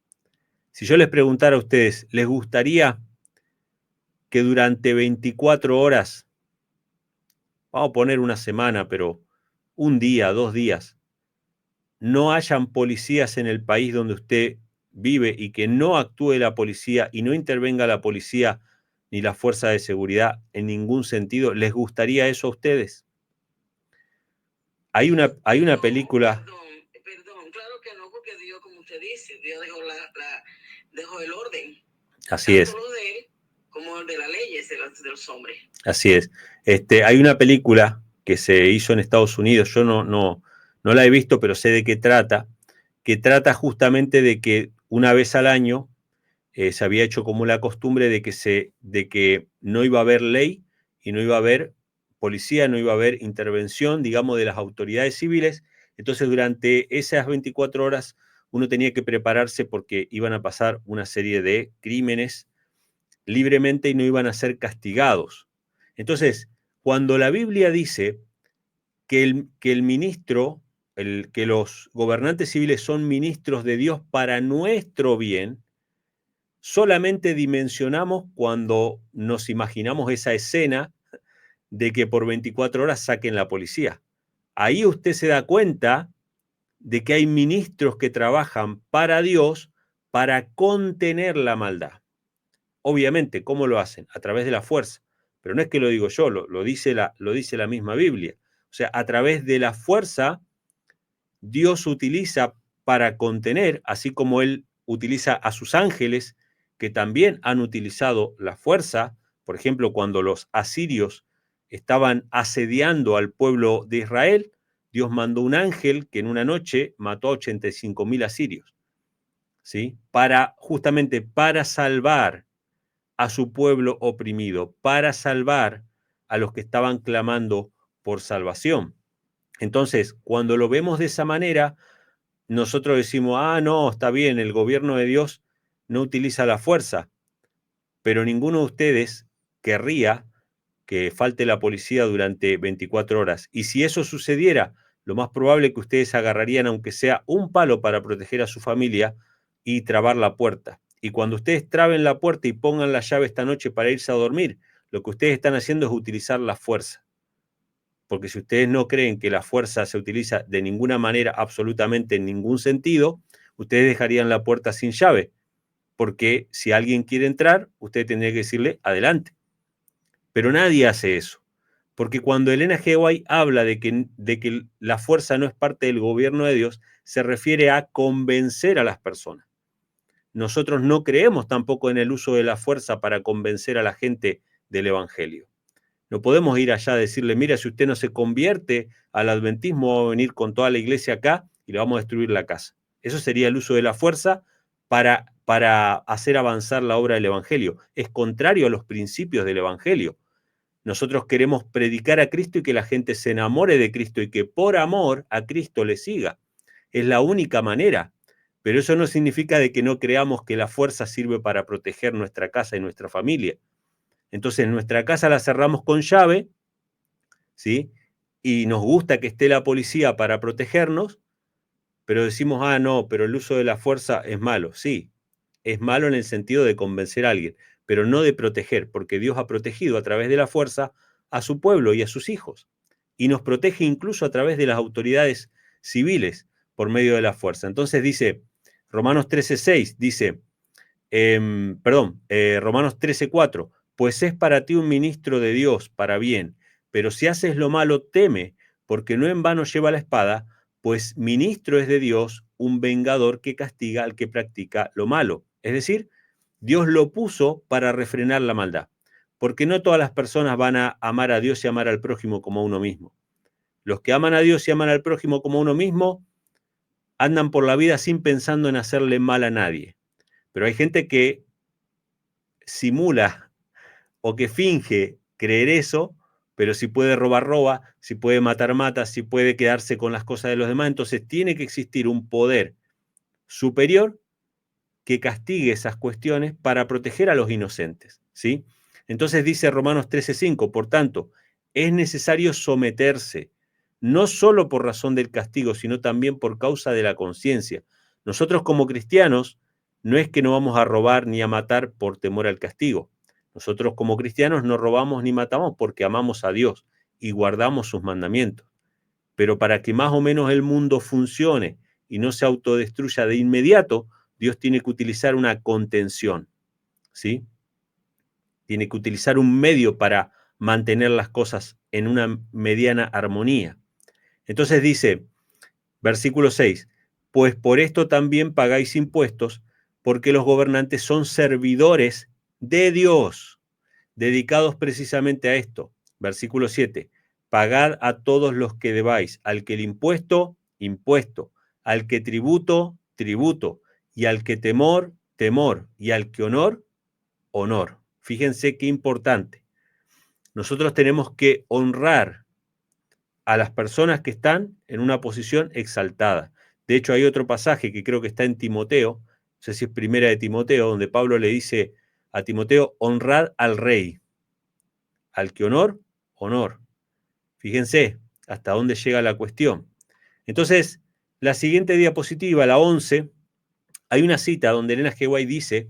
Si yo les preguntara a ustedes, ¿les gustaría que durante 24 horas, vamos a poner una semana, pero un día, 2 días, no hayan policías en el país donde usted vive y que no actúe la policía y no intervenga la policía ni la fuerza de seguridad en ningún sentido? ¿Les gustaría eso a ustedes? Hay una película... Perdón, claro que no, porque Dios, como usted dice, Dios dejó el orden. Así es. Tanto de él como el de las leyes de los hombres. Así es. Hay una película que se hizo en Estados Unidos, yo no la he visto, pero sé de qué trata, que trata justamente de que una vez al año se había hecho como la costumbre de que no iba a haber ley y no iba a haber policía, no iba a haber intervención, digamos, de las autoridades civiles. Entonces, durante esas 24 horas uno tenía que prepararse porque iban a pasar una serie de crímenes libremente y no iban a ser castigados. Entonces, cuando la Biblia dice que el ministro, que los gobernantes civiles son ministros de Dios para nuestro bien, solamente dimensionamos cuando nos imaginamos esa escena de que por 24 horas saquen la policía. Ahí usted se da cuenta de que hay ministros que trabajan para Dios para contener la maldad. Obviamente, ¿cómo lo hacen? A través de la fuerza. Pero no es que lo digo yo, lo dice la misma Biblia. O sea, a través de la fuerza, Dios utiliza para contener, así como Él utiliza a sus ángeles, que también han utilizado la fuerza. Por ejemplo, cuando los asirios estaban asediando al pueblo de Israel, Dios mandó un ángel que en una noche mató a 85.000 asirios, ¿sí? Justamente para salvar a su pueblo oprimido, para salvar a los que estaban clamando por salvación. Entonces, cuando lo vemos de esa manera, nosotros decimos, no, está bien, el gobierno de Dios no utiliza la fuerza, pero ninguno de ustedes querría que falte la policía durante 24 horas. Y si eso sucediera, lo más probable es que ustedes agarrarían, aunque sea un palo para proteger a su familia y trabar la puerta. Y cuando ustedes traben la puerta y pongan la llave esta noche para irse a dormir, lo que ustedes están haciendo es utilizar la fuerza. Porque si ustedes no creen que la fuerza se utiliza de ninguna manera, absolutamente en ningún sentido, ustedes dejarían la puerta sin llave. Porque si alguien quiere entrar, usted tendría que decirle adelante. Pero nadie hace eso. Porque cuando Elena G. White habla de que la fuerza no es parte del gobierno de Dios, se refiere a convencer a las personas. Nosotros no creemos tampoco en el uso de la fuerza para convencer a la gente del evangelio. No podemos ir allá a decirle, mira, si usted no se convierte al adventismo, va a venir con toda la iglesia acá y le vamos a destruir la casa. Eso sería el uso de la fuerza para hacer avanzar la obra del evangelio. Es contrario a los principios del evangelio. Nosotros queremos predicar a Cristo y que la gente se enamore de Cristo y que por amor a Cristo le siga. Es la única manera. Pero eso no significa de que no creamos que la fuerza sirve para proteger nuestra casa y nuestra familia. Entonces nuestra casa la cerramos con llave, ¿sí? Y nos gusta que esté la policía para protegernos, pero decimos, no, pero el uso de la fuerza es malo. Sí, es malo en el sentido de convencer a alguien, pero no de proteger, porque Dios ha protegido a través de la fuerza a su pueblo y a sus hijos. Y nos protege incluso a través de las autoridades civiles por medio de la fuerza. Entonces dice, Romanos 13:6, dice, Romanos 13:4, pues es para ti un ministro de Dios para bien, pero si haces lo malo, teme, porque no en vano lleva la espada, pues ministro es de Dios, un vengador que castiga al que practica lo malo. Es decir, Dios lo puso para refrenar la maldad, porque no todas las personas van a amar a Dios y amar al prójimo como a uno mismo. Los que aman a Dios y aman al prójimo como a uno mismo andan por la vida sin pensando en hacerle mal a nadie. Pero hay gente que simula o que finge creer eso, pero si puede robar, roba, si puede matar, mata, si puede quedarse con las cosas de los demás. Entonces tiene que existir un poder superior que castigue esas cuestiones para proteger a los inocentes, ¿sí? Entonces dice Romanos 13:5, por tanto, es necesario someterse, no solo por razón del castigo, sino también por causa de la conciencia. Nosotros como cristianos no es que no vamos a robar ni a matar por temor al castigo. Nosotros como cristianos no robamos ni matamos porque amamos a Dios y guardamos sus mandamientos. Pero para que más o menos el mundo funcione y no se autodestruya de inmediato, Dios tiene que utilizar una contención, ¿sí? Tiene que utilizar un medio para mantener las cosas en una mediana armonía. Entonces dice, versículo 6, pues por esto también pagáis impuestos, porque los gobernantes son servidores de Dios, dedicados precisamente a esto. Versículo 7, pagad a todos los que debáis, al que el impuesto, impuesto, al que tributo, tributo, y al que temor, temor, y al que honor, honor. Fíjense qué importante. Nosotros tenemos que honrar a las personas que están en una posición exaltada. De hecho, hay otro pasaje que creo que está en Timoteo, no sé si es primera de Timoteo, donde Pablo le dice a Timoteo, honrad al rey, al que honor, honor. Fíjense hasta dónde llega la cuestión. Entonces, la siguiente diapositiva, la 11, hay una cita donde Elena G. White dice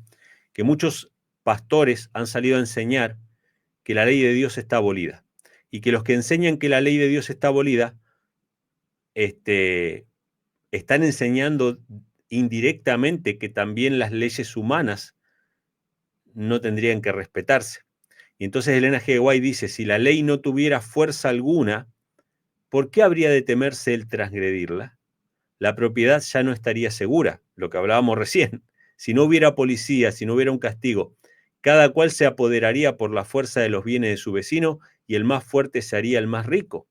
que muchos pastores han salido a enseñar que la ley de Dios está abolida, y que los que enseñan que la ley de Dios está abolida están enseñando indirectamente que también las leyes humanas no tendrían que respetarse. Y entonces Elena G. White dice, si la ley no tuviera fuerza alguna, ¿por qué habría de temerse el transgredirla? La propiedad ya no estaría segura, lo que hablábamos recién. Si no hubiera policía, si no hubiera un castigo, cada cual se apoderaría por la fuerza de los bienes de su vecino y el más fuerte se haría el más rico.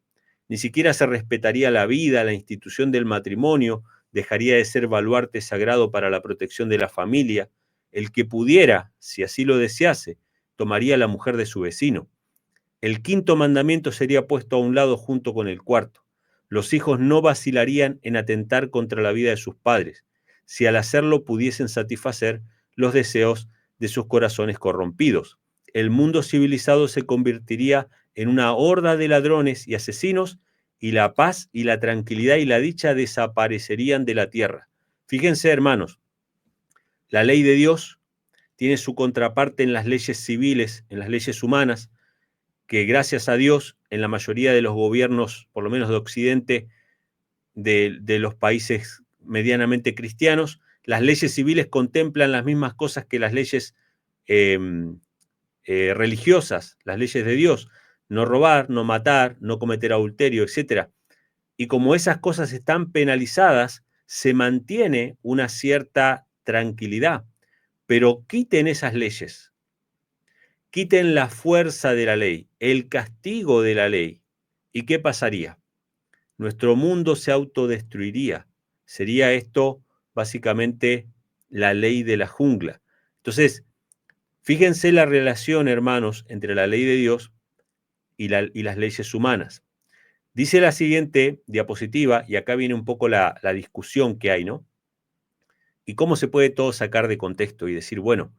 Ni siquiera se respetaría la vida, la institución del matrimonio, dejaría de ser baluarte sagrado para la protección de la familia. El que pudiera, si así lo desease, tomaría la mujer de su vecino. El quinto mandamiento sería puesto a un lado junto con el cuarto. Los hijos no vacilarían en atentar contra la vida de sus padres, si al hacerlo pudiesen satisfacer los deseos de sus corazones corrompidos. El mundo civilizado se convertiría en una horda de ladrones y asesinos, y la paz y la tranquilidad y la dicha desaparecerían de la tierra. Fíjense, hermanos, la ley de Dios tiene su contraparte en las leyes civiles, en las leyes humanas, que gracias a Dios, en la mayoría de los gobiernos, por lo menos de Occidente, de los países medianamente cristianos, las leyes civiles contemplan las mismas cosas que las leyes religiosas, las leyes de Dios: no robar, no matar, no cometer adulterio, etc. Y como esas cosas están penalizadas, se mantiene una cierta tranquilidad. Pero quiten esas leyes, quiten la fuerza de la ley, el castigo de la ley, ¿y qué pasaría? Nuestro mundo se autodestruiría. Sería esto básicamente la ley de la jungla. Entonces, fíjense la relación, hermanos, entre la ley de Dios y las leyes humanas. Dice la siguiente diapositiva, y acá viene un poco la discusión que hay, ¿no? Y cómo se puede todo sacar de contexto y decir, bueno,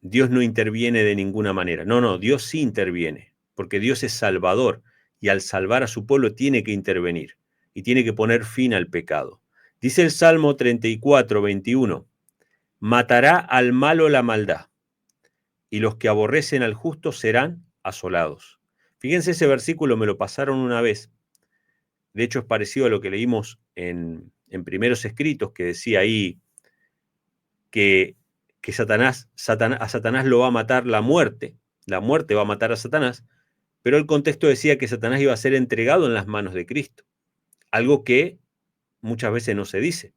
Dios no interviene de ninguna manera. No, Dios sí interviene, porque Dios es salvador, y al salvar a su pueblo tiene que intervenir, y tiene que poner fin al pecado. Dice el Salmo 34, 21, matará al malo la maldad, y los que aborrecen al justo serán asolados. Fíjense, ese versículo me lo pasaron una vez. De hecho, es parecido a lo que leímos en primeros escritos, que decía ahí que a Satanás lo va a matar la muerte va a matar a Satanás, pero el contexto decía que Satanás iba a ser entregado en las manos de Cristo, algo que muchas veces no se dice.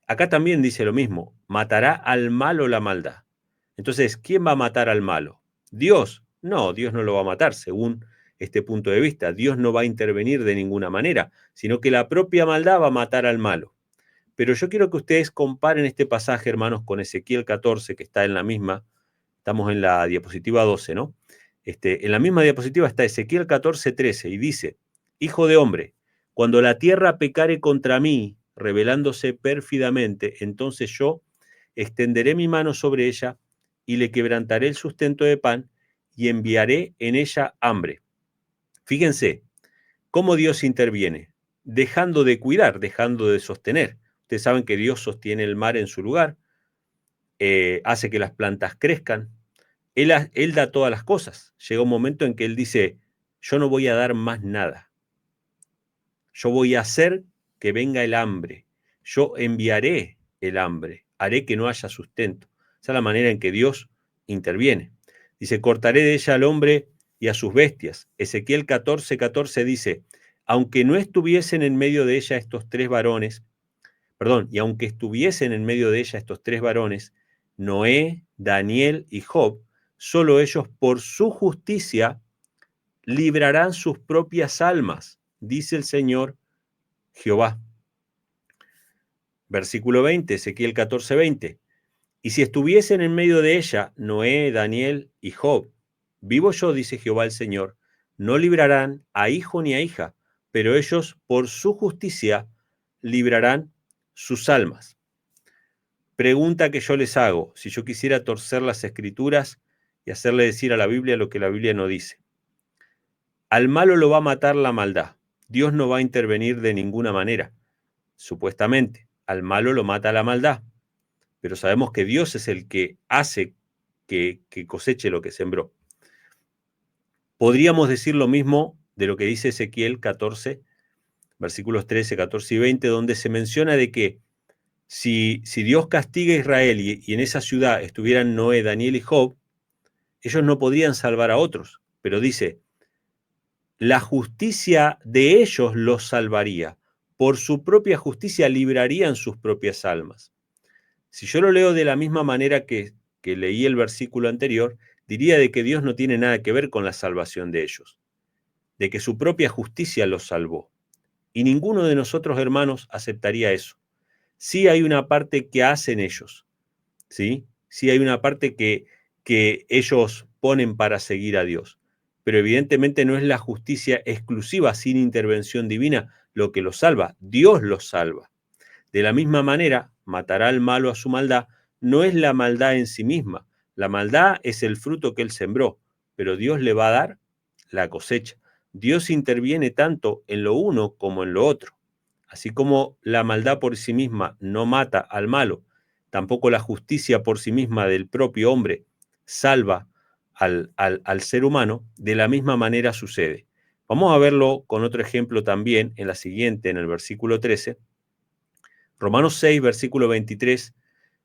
Acá también dice lo mismo, matará al malo la maldad. Entonces, ¿quién va a matar al malo? ¿Dios? No, Dios no lo va a matar, según este punto de vista. Dios no va a intervenir de ninguna manera, sino que la propia maldad va a matar al malo. Pero yo quiero que ustedes comparen este pasaje, hermanos, con Ezequiel 14, que está en la misma. Estamos en la diapositiva 12, ¿no? En la misma diapositiva está Ezequiel 14, 13, y dice: Hijo de hombre, cuando la tierra pecare contra mí, rebelándose pérfidamente, entonces yo extenderé mi mano sobre ella y le quebrantaré el sustento de pan y enviaré en ella hambre. Fíjense cómo Dios interviene, dejando de cuidar, dejando de sostener. Ustedes saben que Dios sostiene el mar en su lugar, hace que las plantas crezcan. Él da todas las cosas. Llega un momento en que Él dice, yo no voy a dar más nada. Yo voy a hacer que venga el hambre. Yo enviaré el hambre. Haré que no haya sustento. Esa es la manera en que Dios interviene. Dice, cortaré de ella al hombre y a sus bestias. Ezequiel 14, 14 dice, aunque no estuviesen en medio de ella estos tres varones, y aunque estuviesen en medio de ella estos tres varones, Noé, Daniel y Job, solo ellos por su justicia librarán sus propias almas, dice el Señor Jehová. Versículo 20, Ezequiel 14, 20. Y si estuviesen en medio de ella Noé, Daniel y Job, vivo yo, dice Jehová el Señor, no librarán a hijo ni a hija, pero ellos por su justicia librarán sus almas. Pregunta que yo les hago, si yo quisiera torcer las escrituras y hacerle decir a la Biblia lo que la Biblia no dice. Al malo lo va a matar la maldad. Dios no va a intervenir de ninguna manera, supuestamente. Al malo lo mata la maldad, pero sabemos que Dios es el que hace que coseche lo que sembró. Podríamos decir lo mismo de lo que dice Ezequiel 14, versículos 13, 14 y 20, donde se menciona de que si Dios castiga a Israel y en esa ciudad estuvieran Noé, Daniel y Job, ellos no podrían salvar a otros, pero dice, la justicia de ellos los salvaría, por su propia justicia librarían sus propias almas. Si yo lo leo de la misma manera que leí el versículo anterior, diría de que Dios no tiene nada que ver con la salvación de ellos, de que su propia justicia los salvó. Y ninguno de nosotros, hermanos, aceptaría eso. Sí hay una parte que hacen ellos, ¿sí? Sí hay una parte que ellos ponen para seguir a Dios, pero evidentemente no es la justicia exclusiva sin intervención divina lo que los salva, Dios los salva. De la misma manera, matar al malo a su maldad no es la maldad en sí misma, la maldad es el fruto que él sembró, pero Dios le va a dar la cosecha. Dios interviene tanto en lo uno como en lo otro. Así como la maldad por sí misma no mata al malo, tampoco la justicia por sí misma del propio hombre salva al ser humano, de la misma manera sucede. Vamos a verlo con otro ejemplo también en la siguiente, en el versículo 13. Romanos 6, versículo 23,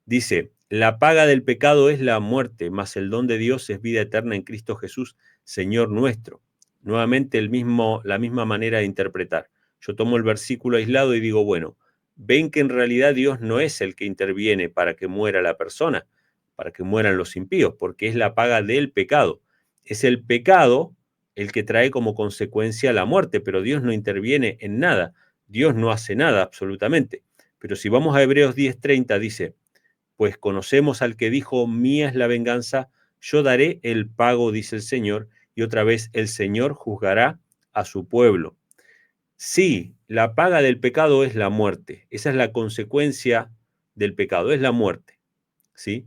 dice, la paga del pecado es la muerte, mas el don de Dios es vida eterna en Cristo Jesús, Señor nuestro. Nuevamente la misma manera de interpretar. Yo tomo el versículo aislado y digo, bueno, ven que en realidad Dios no es el que interviene para que muera la persona, para que mueran los impíos, porque es la paga del pecado. Es el pecado el que trae como consecuencia la muerte, pero Dios no interviene en nada. Dios no hace nada absolutamente. Pero si vamos a Hebreos 10:30, dice, pues conocemos al que dijo, mía es la venganza, yo daré el pago, dice el Señor, y otra vez el Señor juzgará a su pueblo. Sí, la paga del pecado es la muerte, esa es la consecuencia del pecado, es la muerte, ¿sí?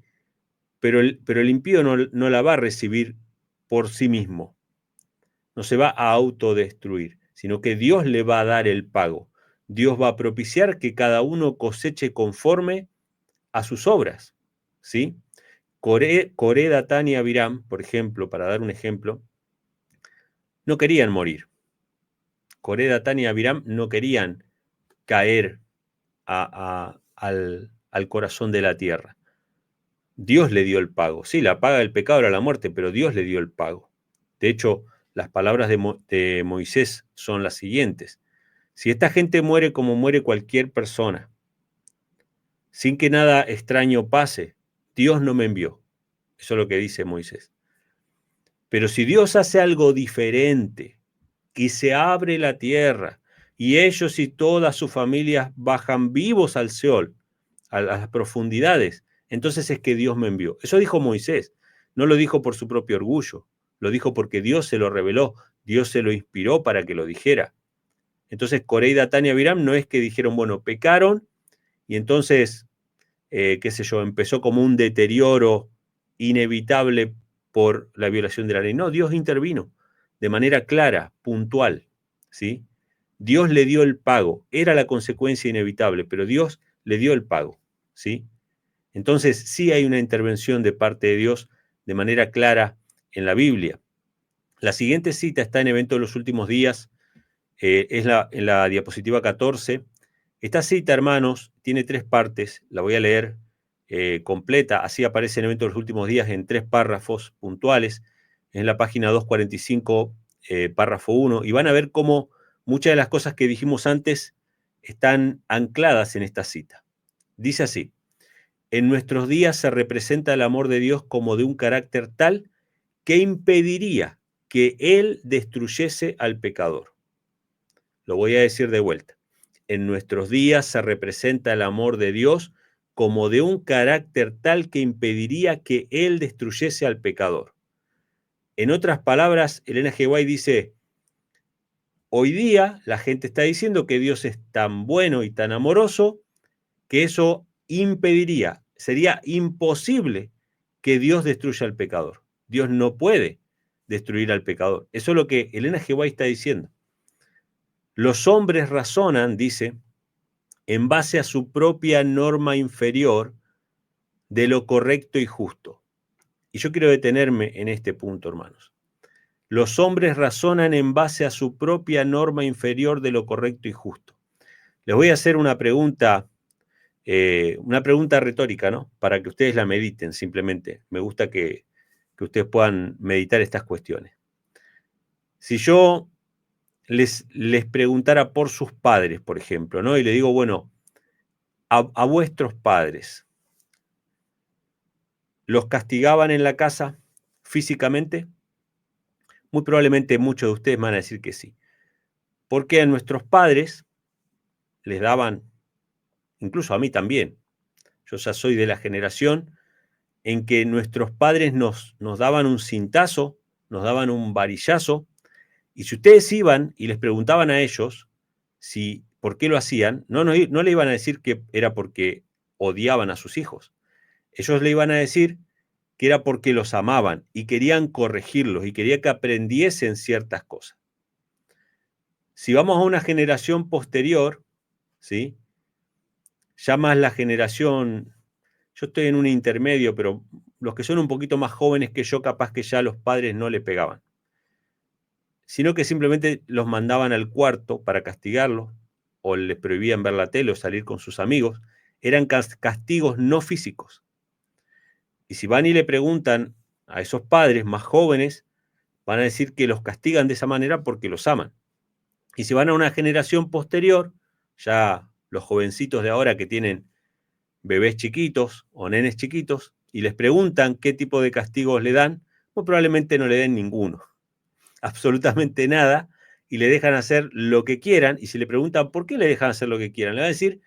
Pero el impío no la va a recibir por sí mismo, no se va a autodestruir, sino que Dios le va a dar el pago. Dios va a propiciar que cada uno coseche conforme a sus obras, ¿sí? Coré, Datán y Abiram, por ejemplo, para dar un ejemplo, no querían morir. Coré, Datán y Abiram no querían caer al corazón de la tierra. Dios le dio el pago. Sí, la paga del pecado era la muerte, pero Dios le dio el pago. De hecho, las palabras de Moisés son las siguientes. Si esta gente muere como muere cualquier persona, sin que nada extraño pase, Dios no me envió. Eso es lo que dice Moisés. Pero si Dios hace algo diferente y se abre la tierra y ellos y todas sus familias bajan vivos al Seol, a las profundidades, entonces es que Dios me envió. Eso dijo Moisés. No lo dijo por su propio orgullo, lo dijo porque Dios se lo reveló, Dios se lo inspiró para que lo dijera. Entonces Coré, Datán y Abiram no es que dijeron, bueno, pecaron y entonces, qué sé yo, empezó como un deterioro inevitable por la violación de la ley. No, Dios intervino de manera clara, puntual, ¿sí? Dios le dio el pago, era la consecuencia inevitable, pero Dios le dio el pago, ¿sí? Entonces sí hay una intervención de parte de Dios de manera clara en la Biblia. La siguiente cita está en Evento de los Últimos Días, es en la diapositiva 14. Esta cita, hermanos, tiene 3 partes, la voy a leer completa, así aparece en Evento de los Últimos Días en 3 párrafos puntuales, en la página 245, párrafo 1, y van a ver cómo muchas de las cosas que dijimos antes están ancladas en esta cita. Dice así, en nuestros días se representa el amor de Dios como de un carácter tal que impediría que Él destruyese al pecador. Lo voy a decir de vuelta. En nuestros días se representa el amor de Dios como de un carácter tal que impediría que Él destruyese al pecador. En otras palabras, Elena G. White dice, hoy día la gente está diciendo que Dios es tan bueno y tan amoroso que eso impediría, sería imposible que Dios destruya al pecador. Dios no puede destruir al pecador. Eso es lo que Elena G. White está diciendo. Los hombres razonan, dice, en base a su propia norma inferior de lo correcto y justo. Y yo quiero detenerme en este punto, hermanos. Los hombres razonan en base a su propia norma inferior de lo correcto y justo. Les voy a hacer una pregunta retórica, ¿no? Para que ustedes la mediten simplemente. Me gusta que ustedes puedan meditar estas cuestiones. Si yo les preguntara por sus padres, por ejemplo, ¿no? Y le digo, bueno, a vuestros padres, ¿los castigaban en la casa físicamente? Muy probablemente muchos de ustedes van a decir que sí. Porque a nuestros padres les daban, incluso a mí también, yo ya soy de la generación en que nuestros padres nos daban un cintazo, nos daban un varillazo, y si ustedes iban y les preguntaban a ellos por qué lo hacían, no le iban a decir que era porque odiaban a sus hijos. Ellos le iban a decir que era porque los amaban y querían corregirlos y querían que aprendiesen ciertas cosas. Si vamos a una generación posterior, ¿sí? Ya más la generación, yo estoy en un intermedio, pero los que son un poquito más jóvenes que yo, capaz que ya los padres no le pegaban, sino que simplemente los mandaban al cuarto para castigarlos, o les prohibían ver la tele o salir con sus amigos. Eran castigos no físicos. Y si van y le preguntan a esos padres más jóvenes, van a decir que los castigan de esa manera porque los aman. Y si van a una generación posterior, ya los jovencitos de ahora que tienen bebés chiquitos o nenes chiquitos, y les preguntan qué tipo de castigos le dan, pues probablemente no le den ninguno, absolutamente nada, y le dejan hacer lo que quieran. Y si le preguntan por qué le dejan hacer lo que quieran, le va a decir,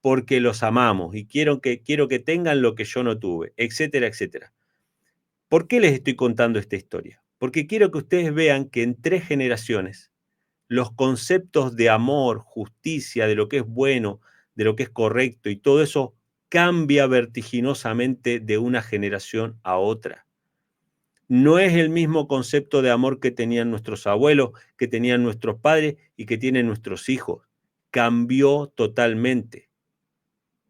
porque los amamos y quiero que tengan lo que yo no tuve, etcétera, etcétera. ¿Por qué les estoy contando esta historia? Porque quiero que ustedes vean que en 3 generaciones los conceptos de amor, justicia, de lo que es bueno, de lo que es correcto y todo eso cambia vertiginosamente de una generación a otra. No es el mismo concepto de amor que tenían nuestros abuelos, que tenían nuestros padres y que tienen nuestros hijos. Cambió totalmente.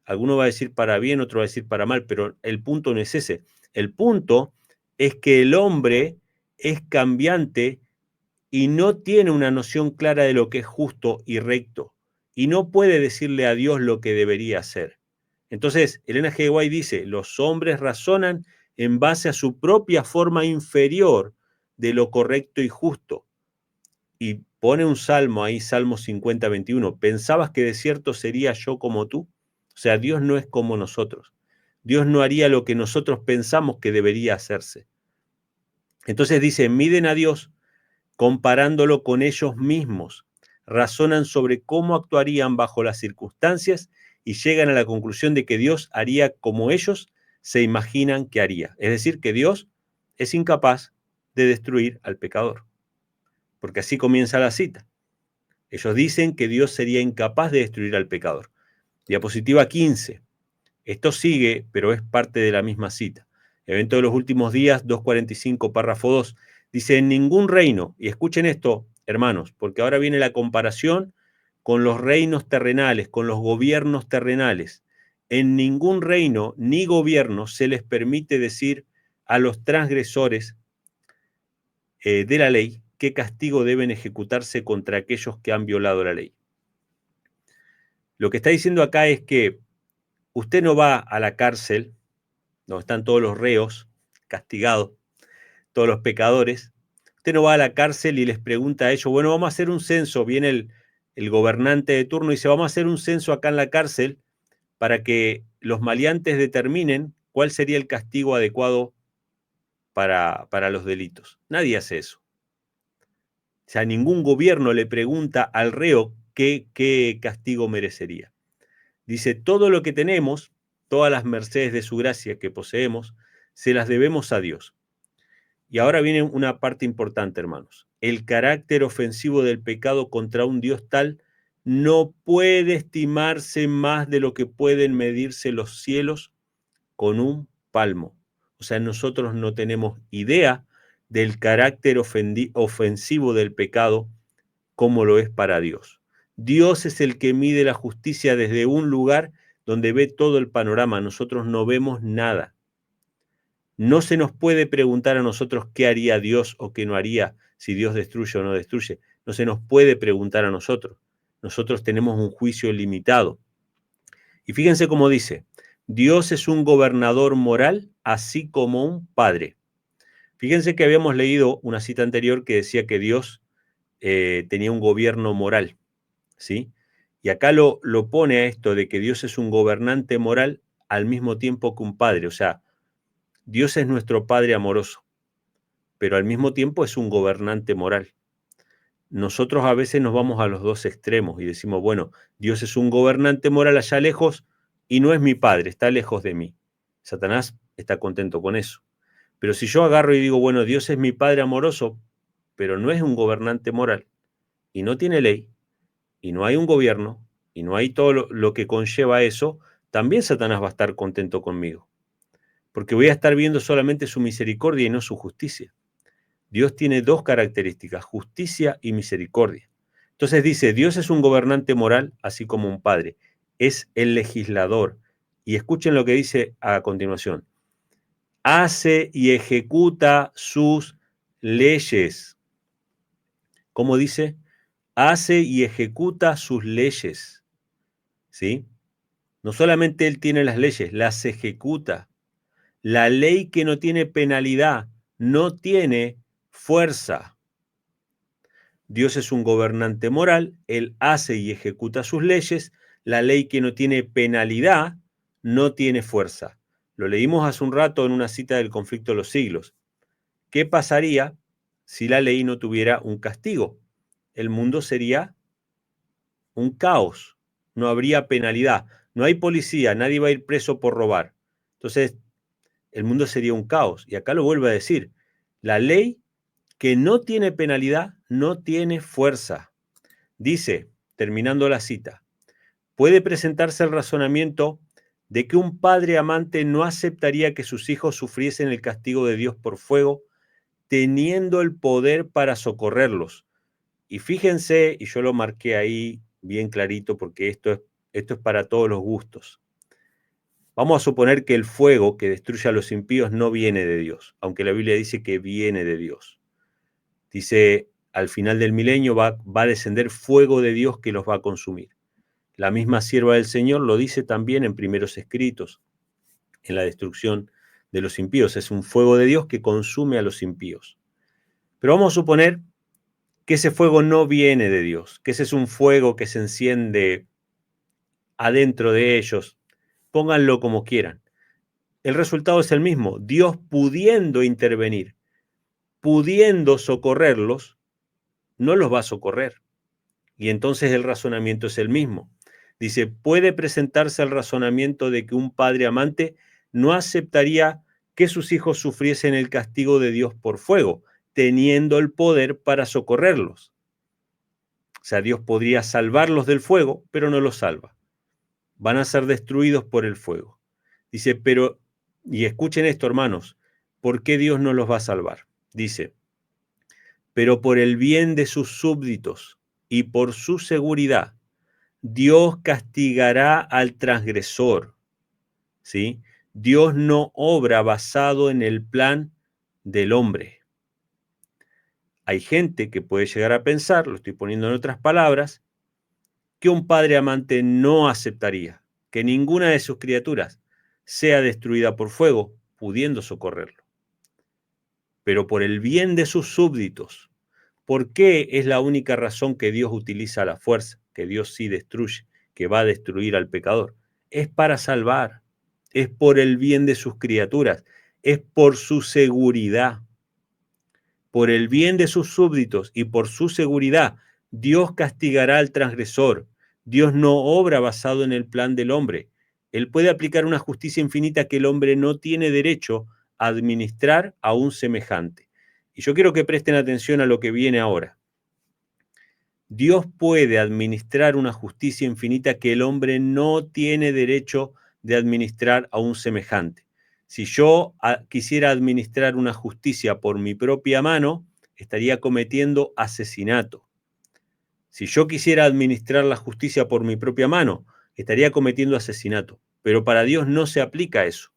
Alguno va a decir para bien, otro va a decir para mal, pero el punto no es ese. El punto es que el hombre es cambiante y no tiene una noción clara de lo que es justo y recto, y no puede decirle a Dios lo que debería hacer. Entonces, Elena G. White dice, los hombres razonan en base a su propia forma inferior de lo correcto y justo. Y pone un salmo ahí, Salmo 50, 21. ¿Pensabas que de cierto sería yo como tú? O sea, Dios no es como nosotros. Dios no haría lo que nosotros pensamos que debería hacerse. Entonces dice, miden a Dios comparándolo con ellos mismos, razonan sobre cómo actuarían bajo las circunstancias y llegan a la conclusión de que Dios haría como ellos se imaginan que haría. Es decir, que Dios es incapaz de destruir al pecador. Porque así comienza la cita. Ellos dicen que Dios sería incapaz de destruir al pecador. Diapositiva 15. Esto sigue, pero es parte de la misma cita. Evento de los últimos días, 245, párrafo 2. Dice, en ningún reino, y escuchen esto, hermanos, porque ahora viene la comparación con los reinos terrenales, con los gobiernos terrenales. En ningún reino ni gobierno se les permite decir a los transgresores de la ley qué castigo deben ejecutarse contra aquellos que han violado la ley. Lo que está diciendo acá es que usted no va a la cárcel, donde están todos los reos castigados, todos los pecadores. Usted no va a la cárcel y les pregunta a ellos, bueno, vamos a hacer un censo. Viene el gobernante de turno y dice, vamos a hacer un censo acá en la cárcel para que los maleantes determinen cuál sería el castigo adecuado para los delitos. Nadie hace eso. O sea, ningún gobierno le pregunta al reo qué castigo merecería. Dice, todo lo que tenemos, todas las mercedes de su gracia que poseemos, se las debemos a Dios. Y ahora viene una parte importante, hermanos. El carácter ofensivo del pecado contra un Dios tal no puede estimarse más de lo que pueden medirse los cielos con un palmo. O sea, nosotros no tenemos idea del carácter ofensivo del pecado como lo es para Dios. Dios es el que mide la justicia desde un lugar donde ve todo el panorama. Nosotros no vemos nada. No se nos puede preguntar a nosotros qué haría Dios o qué no haría, si Dios destruye o no destruye. No se nos puede preguntar a nosotros. Nosotros tenemos un juicio limitado. Y fíjense cómo dice, Dios es un gobernador moral, así como un padre. Fíjense que habíamos leído una cita anterior que decía que Dios tenía un gobierno moral, ¿sí? Y acá lo pone a esto de que Dios es un gobernante moral al mismo tiempo que un padre. O sea, Dios es nuestro Padre amoroso, pero al mismo tiempo es un gobernante moral. Nosotros a veces nos vamos a los dos extremos y decimos, bueno, Dios es un gobernante moral allá lejos y no es mi Padre, está lejos de mí. Satanás está contento con eso. Pero si yo agarro y digo, bueno, Dios es mi Padre amoroso, pero no es un gobernante moral y no tiene ley y no hay un gobierno y no hay todo lo que conlleva eso, también Satanás va a estar contento conmigo. Porque voy a estar viendo solamente su misericordia y no su justicia. Dios tiene dos características, justicia y misericordia. Entonces dice, Dios es un gobernante moral, así como un padre. Es el legislador. Y escuchen lo que dice a continuación. Hace y ejecuta sus leyes. ¿Cómo dice? Hace y ejecuta sus leyes. ¿Sí? No solamente Él tiene las leyes, las ejecuta. La ley que no tiene penalidad no tiene fuerza. Dios es un gobernante moral, Él hace y ejecuta sus leyes, la ley que no tiene penalidad no tiene fuerza. Lo leímos hace un rato en una cita del conflicto de los siglos. ¿Qué pasaría si la ley no tuviera un castigo? El mundo sería un caos, no habría penalidad, no hay policía, nadie va a ir preso por robar. Entonces, el mundo sería un caos. Y acá lo vuelvo a decir, la ley que no tiene penalidad no tiene fuerza. Dice, terminando la cita, puede presentarse el razonamiento de que un padre amante no aceptaría que sus hijos sufriesen el castigo de Dios por fuego, teniendo el poder para socorrerlos. Y fíjense, y yo lo marqué ahí bien clarito porque esto es para todos los gustos. Vamos a suponer que el fuego que destruye a los impíos no viene de Dios, aunque la Biblia dice que viene de Dios. Dice, al final del milenio va a descender fuego de Dios que los va a consumir. La misma sierva del Señor lo dice también en primeros escritos, en la destrucción de los impíos. Es un fuego de Dios que consume a los impíos. Pero vamos a suponer que ese fuego no viene de Dios, que ese es un fuego que se enciende adentro de ellos. Pónganlo como quieran. El resultado es el mismo. Dios pudiendo intervenir, pudiendo socorrerlos, no los va a socorrer. Y entonces el razonamiento es el mismo. Dice, puede presentarse el razonamiento de que un padre amante no aceptaría que sus hijos sufriesen el castigo de Dios por fuego, teniendo el poder para socorrerlos. O sea, Dios podría salvarlos del fuego, pero no los salva. Van a ser destruidos por el fuego. Dice, pero, y escuchen esto, hermanos, ¿por qué Dios no los va a salvar? Dice, pero por el bien de sus súbditos y por su seguridad, Dios castigará al transgresor, ¿sí? Dios no obra basado en el plan del hombre. Hay gente que puede llegar a pensar, lo estoy poniendo en otras palabras, que un padre amante no aceptaría que ninguna de sus criaturas sea destruida por fuego, pudiendo socorrerlo. Pero por el bien de sus súbditos, ¿por qué es la única razón que Dios utiliza la fuerza, que Dios sí destruye, que va a destruir al pecador? Es para salvar, es por el bien de sus criaturas, es por su seguridad. Por el bien de sus súbditos y por su seguridad, Dios castigará al transgresor. Dios no obra basado en el plan del hombre. Él puede aplicar una justicia infinita que el hombre no tiene derecho a administrar a un semejante. Y yo quiero que presten atención a lo que viene ahora. Dios puede administrar una justicia infinita que el hombre no tiene derecho de administrar a un semejante. Si yo quisiera administrar una justicia por mi propia mano, estaría cometiendo asesinato. Si yo quisiera administrar la justicia por mi propia mano, estaría cometiendo asesinato. Pero para Dios no se aplica eso.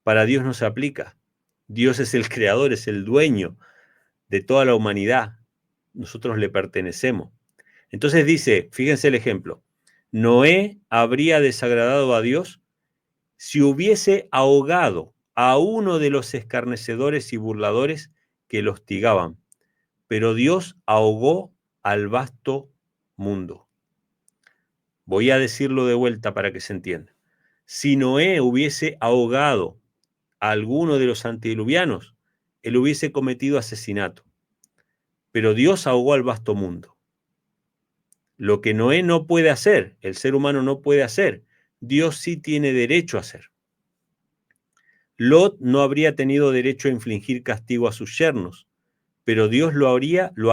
Para Dios no se aplica. Dios es el creador, es el dueño de toda la humanidad. Nosotros le pertenecemos. Entonces dice, fíjense el ejemplo, Noé habría desagradado a Dios si hubiese ahogado a uno de los escarnecedores y burladores que lo hostigaban, pero Dios ahogó al vasto mundo. Voy a decirlo de vuelta para que se entienda. Si Noé hubiese ahogado a alguno de los antediluvianos, él hubiese cometido asesinato, pero Dios ahogó al vasto mundo. Lo que Noé no puede hacer, el ser humano no puede hacer, Dios sí tiene derecho a hacer. Lot no habría tenido derecho a infligir castigo a sus yernos, pero Dios lo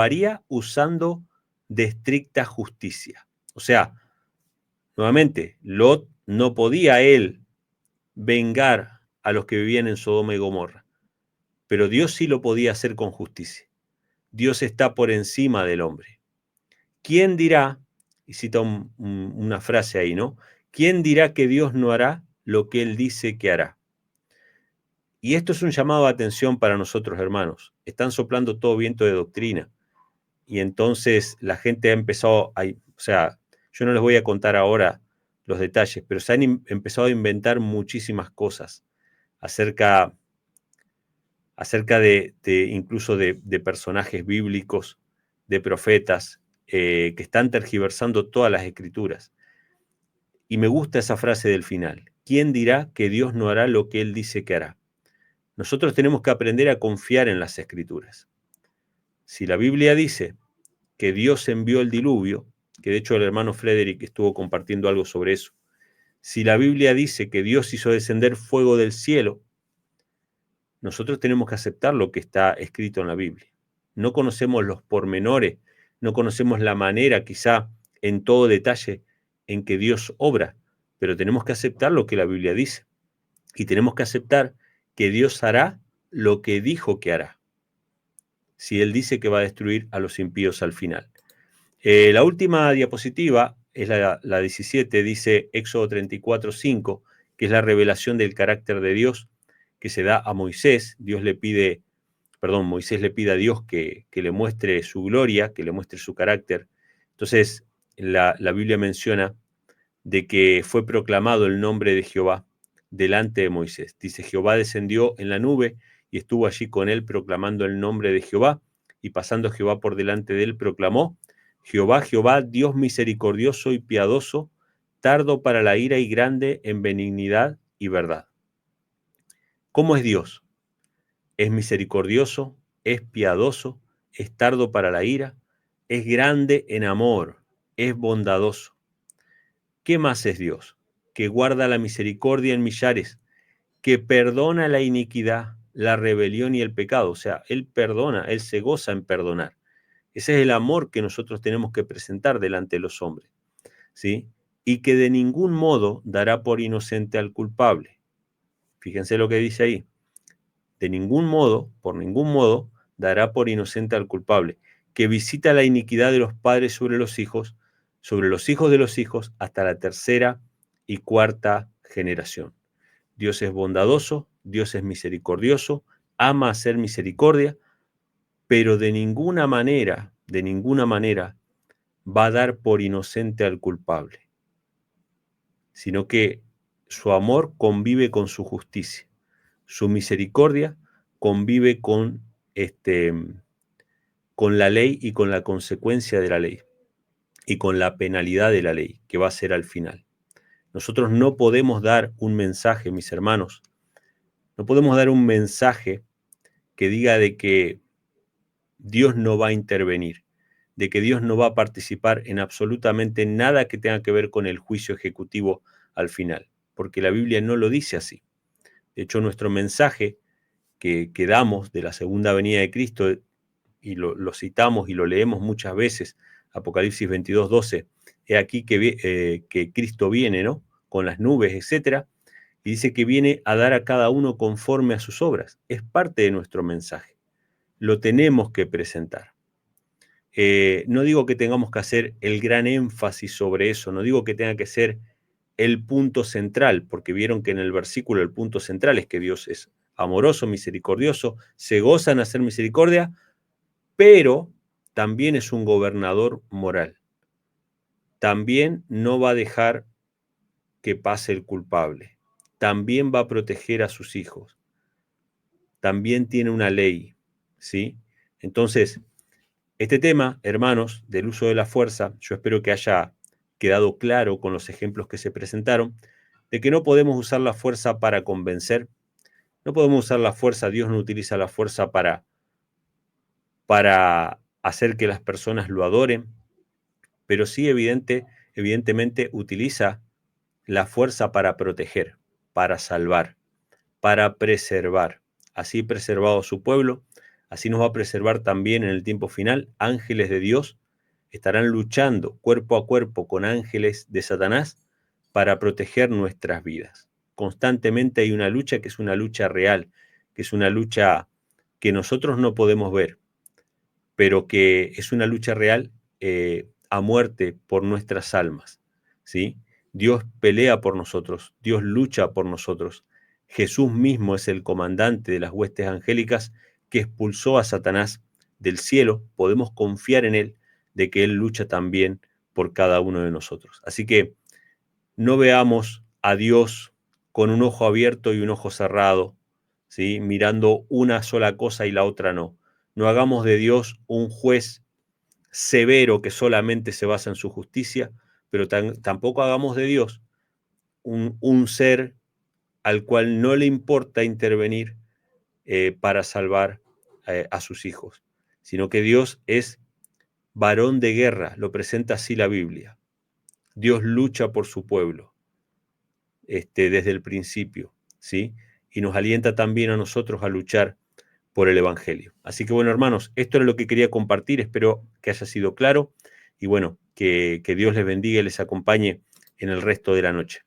haría usando de estricta justicia. O sea, nuevamente, Lot no podía él vengar a los que vivían en Sodoma y Gomorra, pero Dios sí lo podía hacer con justicia. Dios está por encima del hombre. ¿Quién dirá, y cita una frase ahí, ¿no? ¿Quién dirá que Dios no hará lo que Él dice que hará? Y esto es un llamado de atención para nosotros, hermanos. Están soplando todo viento de doctrina. Y entonces la gente ha empezado, o sea, yo no les voy a contar ahora los detalles, pero se han empezado a inventar muchísimas cosas acerca de incluso de personajes bíblicos, de profetas, que están tergiversando todas las escrituras. Y me gusta esa frase del final. ¿Quién dirá que Dios no hará lo que Él dice que hará? Nosotros tenemos que aprender a confiar en las escrituras. Si la Biblia dice que Dios envió el diluvio, que de hecho el hermano Frederick estuvo compartiendo algo sobre eso, si la Biblia dice que Dios hizo descender fuego del cielo, nosotros tenemos que aceptar lo que está escrito en la Biblia. No conocemos los pormenores, no conocemos la manera, quizá en todo detalle, en que Dios obra, pero tenemos que aceptar lo que la Biblia dice. Y tenemos que aceptar que Dios hará lo que dijo que hará. Si Él dice que va a destruir a los impíos al final. La última diapositiva es la 17, dice Éxodo 34:5, que es la revelación del carácter de Dios que se da a Moisés. Moisés le pide a Dios que le muestre su gloria, que le muestre su carácter. Entonces, la Biblia menciona de que fue proclamado el nombre de Jehová delante de Moisés. Dice, Jehová descendió en la nube y estuvo allí con él proclamando el nombre de Jehová, y pasando Jehová por delante de él, proclamó, Jehová, Jehová, Dios misericordioso y piadoso, tardo para la ira y grande en benignidad y verdad. ¿Cómo es Dios? Es misericordioso, es piadoso, es tardo para la ira, es grande en amor, es bondadoso. ¿Qué más es Dios? Que guarda la misericordia en millares, que perdona la iniquidad, la rebelión y el pecado. O sea, Él perdona, Él se goza en perdonar. Ese es el amor que nosotros tenemos que presentar delante de los hombres, ¿sí? Y que de ningún modo dará por inocente al culpable. Fíjense lo que dice ahí. De ningún modo, por ningún modo, dará por inocente al culpable, que visita la iniquidad de los padres sobre los hijos de los hijos, hasta la tercera y cuarta generación. Dios es bondadoso, Dios es misericordioso, ama hacer misericordia, pero de ninguna manera va a dar por inocente al culpable, sino que su amor convive con su justicia, su misericordia convive con la ley y con la consecuencia de la ley y con la penalidad de la ley que va a ser al final. Nosotros no podemos dar un mensaje, mis hermanos, no podemos dar un mensaje que diga de que Dios no va a intervenir, de que Dios no va a participar en absolutamente nada que tenga que ver con el juicio ejecutivo al final, porque la Biblia no lo dice así. De hecho, nuestro mensaje que damos de la segunda venida de Cristo, y lo citamos y lo leemos muchas veces, Apocalipsis 22:12, he aquí que Cristo viene, ¿no? Con las nubes, etcétera, y dice que viene a dar a cada uno conforme a sus obras. Es parte de nuestro mensaje. Lo tenemos que presentar. No digo que tengamos que hacer el gran énfasis sobre eso, no digo que tenga que ser el punto central, porque vieron que en el versículo el punto central es que Dios es amoroso, misericordioso, se goza en hacer misericordia, pero también es un gobernador moral. También no va a dejar que pase el culpable. También va a proteger a sus hijos. También tiene una ley, ¿sí? Entonces, este tema, hermanos, del uso de la fuerza, yo espero que haya quedado claro con los ejemplos que se presentaron, de que no podemos usar la fuerza para convencer, no podemos usar la fuerza, Dios no utiliza la fuerza para hacer que las personas lo adoren, pero sí evidentemente utiliza la fuerza para proteger, para salvar, para preservar. Así preservado su pueblo, así nos va a preservar también en el tiempo final. Ángeles de Dios estarán luchando cuerpo a cuerpo con ángeles de Satanás para proteger nuestras vidas. Constantemente hay una lucha que es una lucha real, que es una lucha que nosotros no podemos ver, pero que es una lucha real a muerte por nuestras almas, ¿sí? Dios pelea por nosotros, Dios lucha por nosotros. Jesús mismo es el comandante de las huestes angélicas que expulsó a Satanás del cielo. Podemos confiar en Él, de que Él lucha también por cada uno de nosotros. Así que no veamos a Dios con un ojo abierto y un ojo cerrado, ¿sí? Mirando una sola cosa y la otra no. No hagamos de Dios un juez severo que solamente se basa en su justicia, pero tampoco hagamos de Dios un ser al cual no le importa intervenir para salvar a sus hijos, sino que Dios es varón de guerra, lo presenta así la Biblia. Dios lucha por su pueblo desde el principio, ¿sí? Y nos alienta también a nosotros a luchar por el Evangelio. Así que bueno, hermanos, esto era lo que quería compartir, espero que haya sido claro y bueno, que Dios les bendiga y les acompañe en el resto de la noche.